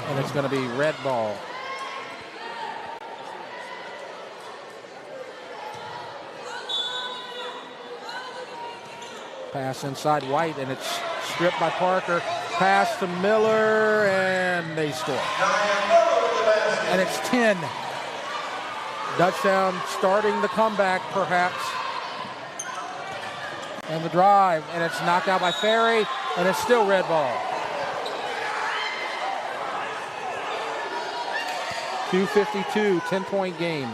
and it's going to be red ball. Pass inside White, and it's stripped by Parker. Pass to Miller, and they score. And it's 10. Dutchtown starting the comeback, perhaps. And the drive, and it's knocked out by Ferry, and it's still red ball. 2:52, 10-point game.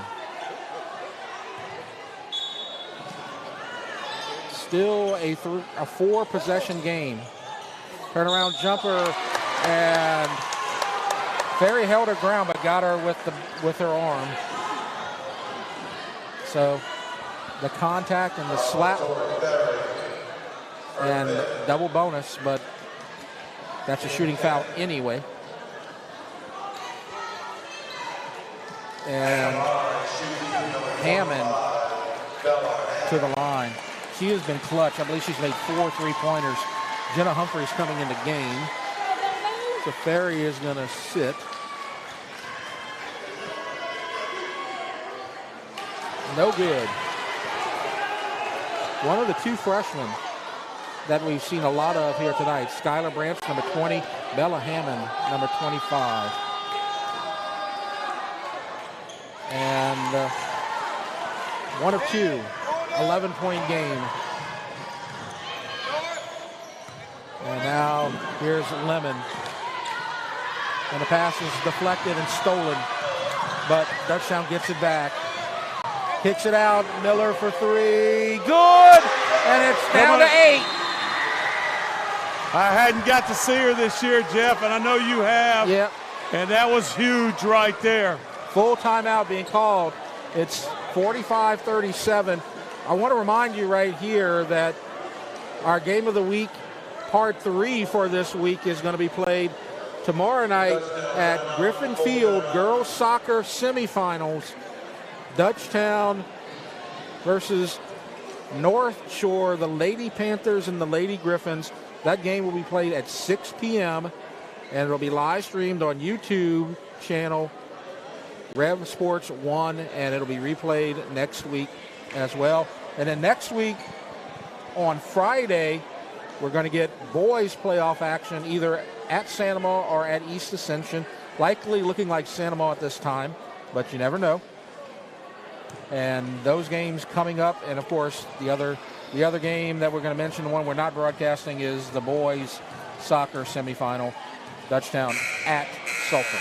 Still a 4-possession game. Turnaround jumper, and Ferry held her ground but got her with her arm. So the contact and the slap and double bonus, but that's a shooting foul anyway. And Hammond to the line. She has been clutch. I believe she's made 4 3-pointers. Jenna Humphreys coming in the game. So Ferry is going to sit. No good. One of the 2 freshmen that we've seen a lot of here tonight. Skylar Branch, number 20. Bella Hammond, number 25. And 1 of 2. 11-point game. And now here's Lemon. And the pass is deflected and stolen. But Dutchtown gets it back. Kicks it out. Miller for 3. Good! And it's down to 8. I hadn't got to see her this year, Jeff, and I know you have. Yep. And that was huge right there. Full timeout being called. It's 45-37. I want to remind you right here that our Game of the Week, Part 3 for this week, is going to be played tomorrow night at Griffin Field, girls soccer semifinals. Dutchtown versus North Shore, the Lady Panthers and the Lady Griffins. That game will be played at 6 p.m. and it'll be live streamed on YouTube channel Rev Sports 1, and it'll be replayed next week as well. And then next week on Friday, we're going to get boys playoff action either at Santa Ma or at East Ascension. Likely looking like Santa Ma at this time, but you never know. And those games coming up, and of course the other game that we're going to mention, the one we're not broadcasting, is the boys soccer semifinal, Dutchtown at Sulphur.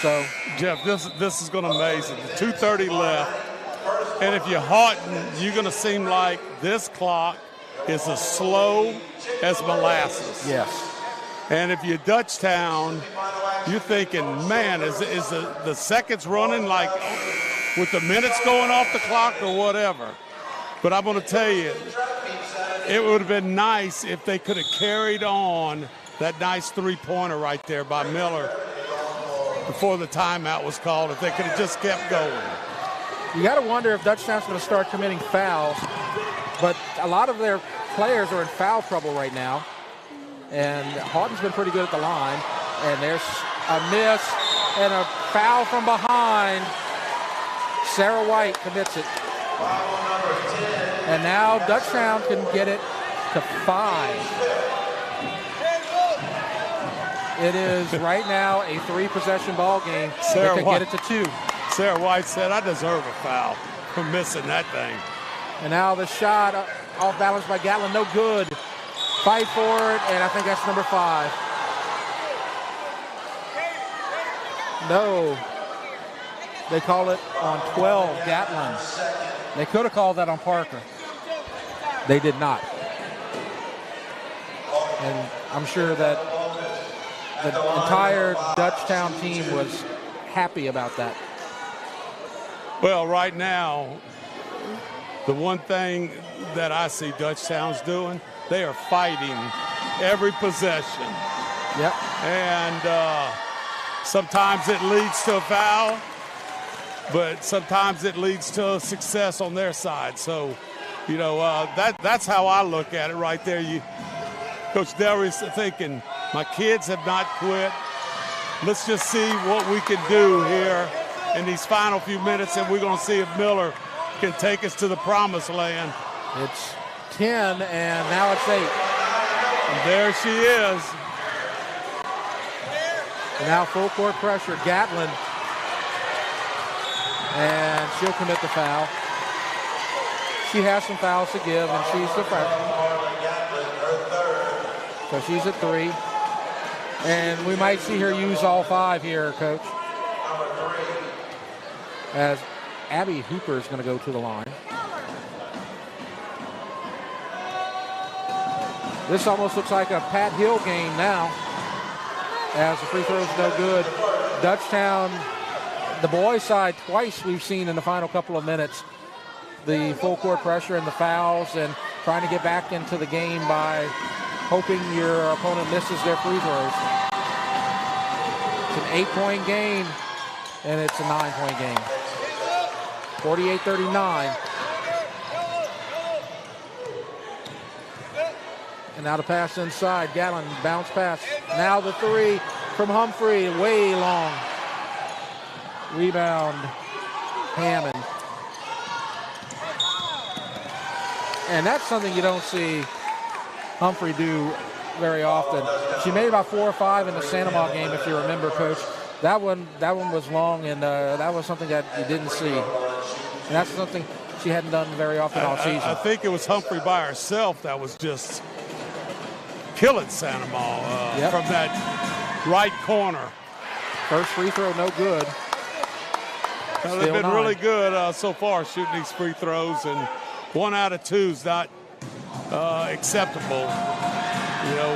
So, Jeff, this is going to amaze it. 2:30 left, and if you're Haughton, you're going to seem like this clock is as slow as molasses. Yes. And if you're Dutchtown, you're thinking, man, is the seconds running like with the minutes going off the clock or whatever? But I'm going to tell you, it would have been nice if they could have carried on that nice three-pointer right there by Miller before the timeout was called, if they could have just kept going. You got to wonder if Dutchtown's going to start committing fouls, but a lot of their players are in foul trouble right now, and Haughton's been pretty good at the line, and there's a miss and a foul from behind. Sarah White commits it. And now Dutchtown can get it to 5. It is right now a 3-possession ball game. They can get it to 2. Sarah White said, I deserve a foul for missing that thing. And now the shot off balance by Gatlin, no good. Fight for it, and I think that's number 5. No. They call it on 12, Gatlin. They could have called that on Parker. They did not. And I'm sure that the entire Dutchtown team was happy about that. Well, right now, the one thing that I see Dutchtown's doing, they are fighting every possession. Yep. And sometimes it leads to a foul, but sometimes it leads to success on their side. So, you know, that's how I look at it right there. Coach Delry's thinking, my kids have not quit. Let's just see what we can do here in these final few minutes, and we're going to see if Miller can take us to the promised land. It's 10, and now it's 8. And there she is. And now full court pressure, Gatlin. And she'll commit the foul. She has some fouls to give, and she's the freshman. So she's at 3. And we might see her use all 5 here, Coach. as Abby Hooper is going to go to the line. This almost looks like a Pat Hill game now, as the free throw is no good. Dutchtown, the boys' side, twice we've seen in the final couple of minutes the full court pressure and the fouls and trying to get back into the game by hoping your opponent misses their free throws. It's an 8-point game, and it's a 9-point game. 48-39. And now the pass inside. Gatlin, bounce pass. Now the three from Humphrey, way long. Rebound, Hammond. And that's something you don't see Humphrey do very often. She made about 4 or 5 in the Sandoval game, if you remember, Coach. That one was long, and that was something that you didn't see. And that's something she hadn't done very often all season. I think it was Humphrey by herself that was just killing Sandoval from that right corner. First free throw, no good. Well, they've been really good so far shooting these free throws, and 1 out of 2 is not acceptable. You know,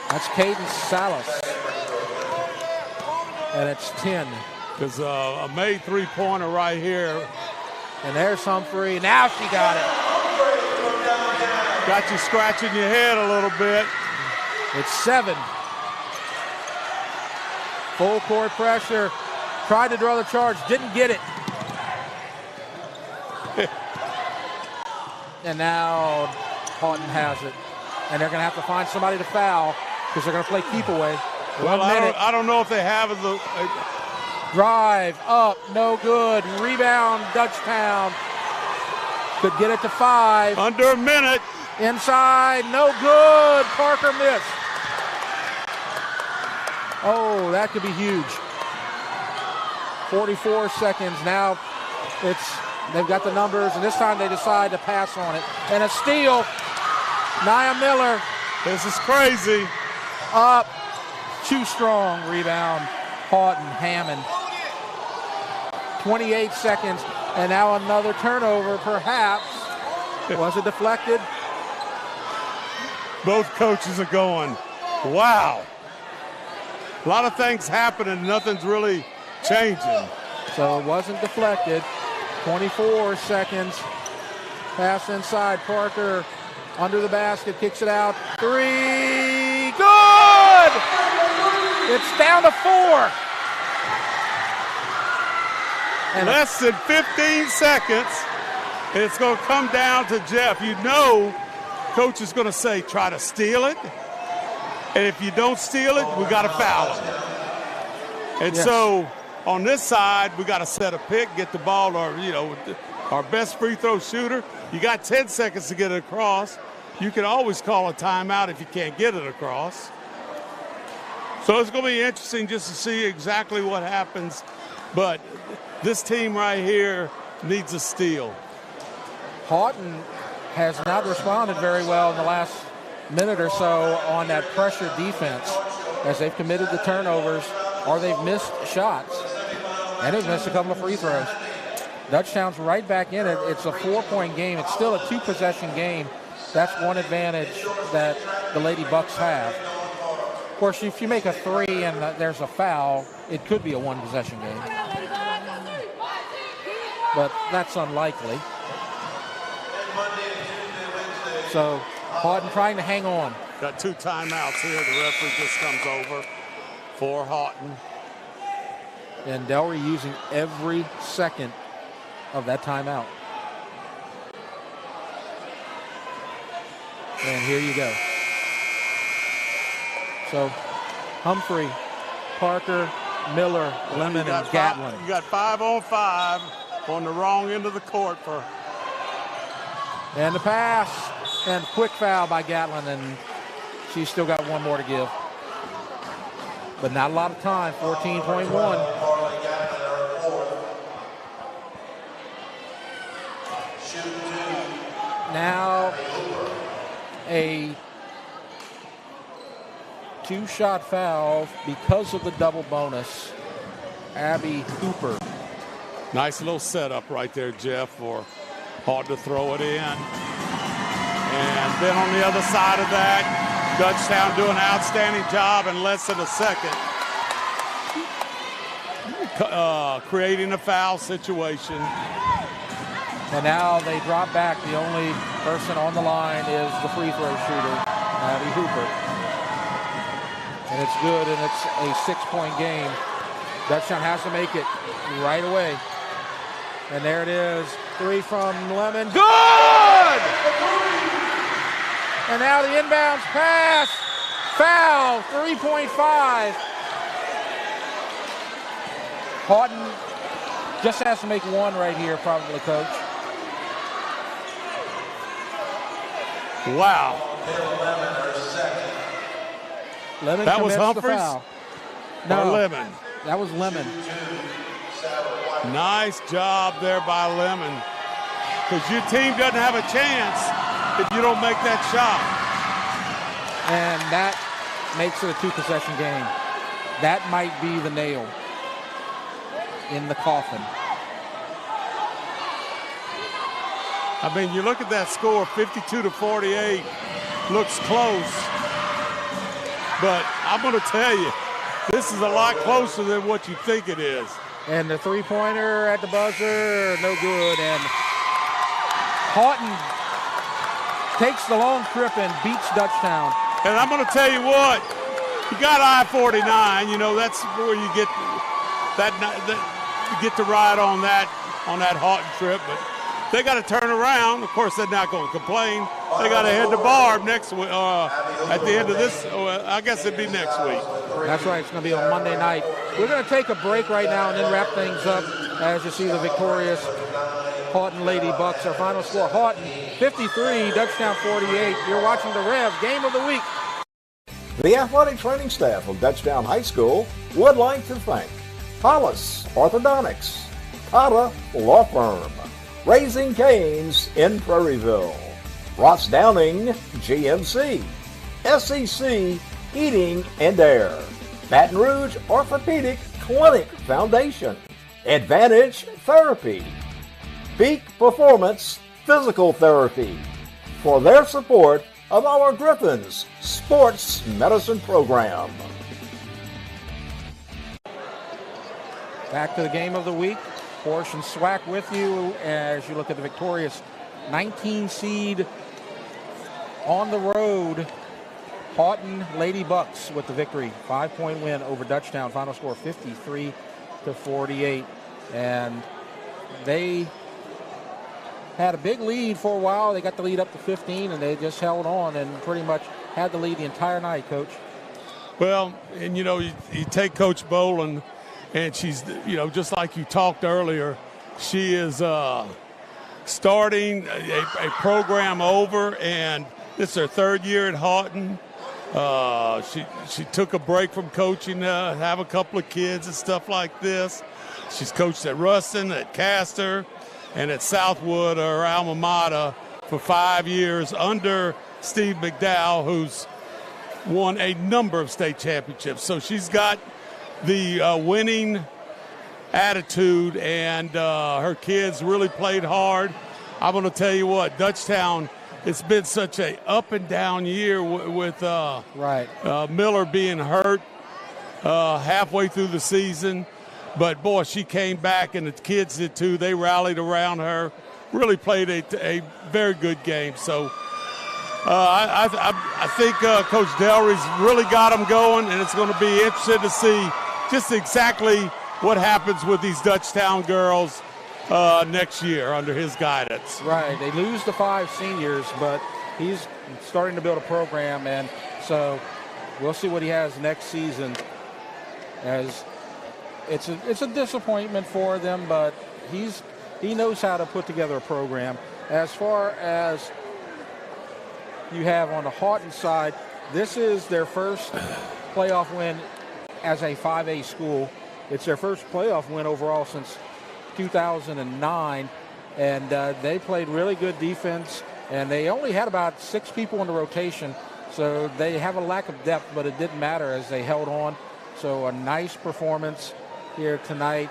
that's Caden Salas, and it's 10. Because a made three-pointer right here. And there's Humphrey. Now she got it. Got you scratching your head a little bit. It's 7. Full court pressure. Tried to draw the charge. Didn't get it. And now Haughton has it. And they're going to have to find somebody to foul because they're going to play keep away. Well, I don't know if they have the... Drive up, no good. Rebound, Dutchtown. Could get it to 5. Under a minute. Inside, no good. Parker missed. Oh, that could be huge. 44 seconds. Now they've got the numbers, and this time they decide to pass on it. And a steal. Nia Miller. This is crazy. Up. Too strong. Rebound. Haughton, Hammond. 28 seconds, and now another turnover, perhaps. Was it deflected? Both coaches are going, wow. A lot of things happening, nothing's really changing. So it wasn't deflected. 24 seconds. Pass inside, Parker under the basket, kicks it out. 3, good! It's down to 4. And less than 15 seconds, and it's going to come down to Jeff. You know, coach is going to say, try to steal it. And if you don't steal it, we got to foul it. And so on this side, we got to set a pick, get the ball, or, you know, our best free throw shooter. You got 10 seconds to get it across. You can always call a timeout if you can't get it across. So it's going to be interesting just to see exactly what happens. But this team right here needs a steal. Haughton has not responded very well in the last minute or so on that pressure defense as they've committed the turnovers or they've missed shots. And they've missed a couple of free throws. Dutchtown's right back in it. It's a 4-point game. It's still a 2-possession game. That's one advantage that the Lady Bucs have. Of course, if you make a 3 and there's a foul, it could be a 1-possession game. But that's unlikely. So Haughton trying to hang on. Got 2 timeouts here. The referee just comes over for Haughton. And Delry using every second of that timeout. And here you go. So Humphrey, Parker, Miller, Lemon, and Gatlin. You got 5 on 5 on the wrong end of the court for. And the pass, and quick foul by Gatlin, and she's still got 1 more to give. But not a lot of time, 14.1. Now a 2-shot foul because of the double bonus. Abby Hooper Nice little setup right there, Jeff, for Haughton to throw it in. And then on the other side of that, Dutchtown doing an outstanding job in less than a second. Creating a foul situation. And now they drop back. The only person on the line is the free throw shooter, Abby Hooper. And it's good, and it's a 6-point game. Dutchtown has to make it right away. And there it is. 3 from Lemon. Good! And now the inbounds pass. Foul, 3.5. Haughton just has to make one right here, probably, Coach. Wow. Lemon that was commits Humphreys? the foul. No, or Lemon? That was Lemon. Nice job there by Lemon. Because your team doesn't have a chance if you don't make that shot. And that makes it a 2-possession game. That might be the nail in the coffin. I mean, you look at that score, 52-48, looks close. But I'm going to tell you, this is a lot closer than what you think it is. And the three-pointer at the buzzer, no good. And Haughton takes the long trip and beats Dutchtown. And I'm going to tell you what, you got I-49, you know, that's where you get that you get to ride on that Haughton trip. But they got to turn around. Of course, they're not going to complain. They got to head to Barb next week. At the end of this, I guess it'd be next week. That's right. It's going to be on Monday night. We're going to take a break right now and then wrap things up as you see the victorious Haughton Lady Bucs. Our final score, Haughton 53, Dutchtown 48. You're watching the Rev Game of the Week. The athletic training staff of Dutchtown High School would like to thank Hollis Orthodontics, Cotta Law Firm, Raising Cane's in Prairieville, Ross Downing GMC, SEC Heating and Air, Baton Rouge Orthopedic Clinic Foundation, Advantage Therapy, Peak Performance Physical Therapy, for their support of our Griffins Sports Medicine Program. Back to the Game of the Week. Porsche and Swack with you as you look at the victorious 19 seed on the road Haughton Lady Bucs with the victory. 5-point win over Dutchtown. Final score 53-48. And they had a big lead for a while. They got the lead up to 15, and they just held on and pretty much had the lead the entire night, Coach. Well, and you know, you take Coach Boland, and she's, you know, just like you talked earlier, she is starting a program over, and it's her third year at Haughton. She took a break from coaching, have a couple of kids and stuff like this. She's coached at Ruston, at Castor, and at Southwood, her alma mater, for 5 years under Steve McDowell, who's won a number of state championships. So she's got the winning attitude, and her kids really played hard. I'm going to tell you what, Dutchtown, it's been such a up and down year with Miller being hurt halfway through the season. But, boy, she came back, and the kids did too. They rallied around her, really played a very good game. So I think Coach Delry's really got them going, and it's going to be interesting to see just exactly what happens with these Dutchtown girls next year under his guidance. Right. They lose the 5 seniors, but he's starting to build a program, and so we'll see what he has next season. As it's a disappointment for them, but he knows how to put together a program. As far as you have on the Haughton side, this is their first playoff win as a 5A school. It's their first playoff win overall since 2009, and they played really good defense, and they only had about 6 people in the rotation, so they have a lack of depth, but it didn't matter as they held on. So a nice performance here tonight.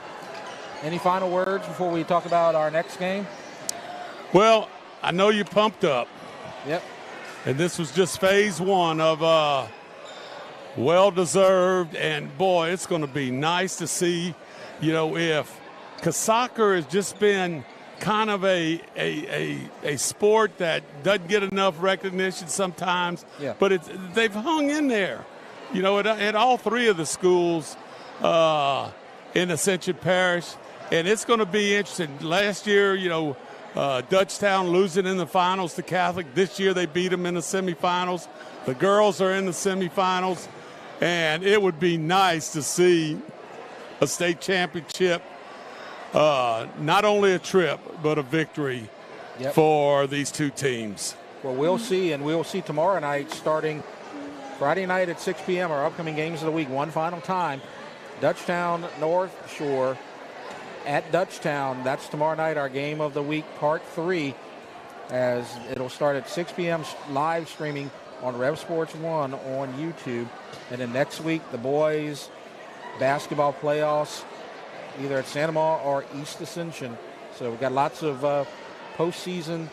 Any final words before we talk about our next game? Well, I know you're pumped up. Yep. And this was just phase one of well-deserved. And, boy, it's going to be nice to see, because soccer has just been kind of a sport that doesn't get enough recognition sometimes. Yeah. But they've hung in there, at all three of the schools in Ascension Parish. And it's going to be interesting. Last year, Dutchtown losing in the finals to Catholic. This year they beat them in the semifinals. The girls are in the semifinals. And it would be nice to see a state championship, not only a trip, but a victory for these two teams. Well, we'll see, and we'll see tomorrow night, starting Friday night at 6 p.m., our upcoming games of the week, one final time. Dutchtown North Shore at Dutchtown. That's tomorrow night, our game of the week, part 3, as it'll start at 6 p.m. live streaming on Rev Sports 1 on YouTube. And then next week, the boys basketball playoffs, either at Santa Maria or East Ascension. So we've got lots of postseason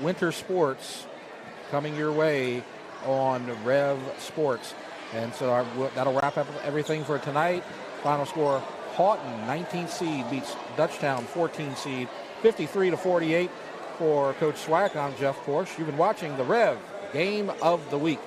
winter sports coming your way on Rev Sports. And so that'll wrap up everything for tonight. Final score, Haughton, 19th seed, beats Dutchtown, 14th seed, 53-48 for Coach Swack. I'm Jeff Porsche. You've been watching the Rev Game of the Week.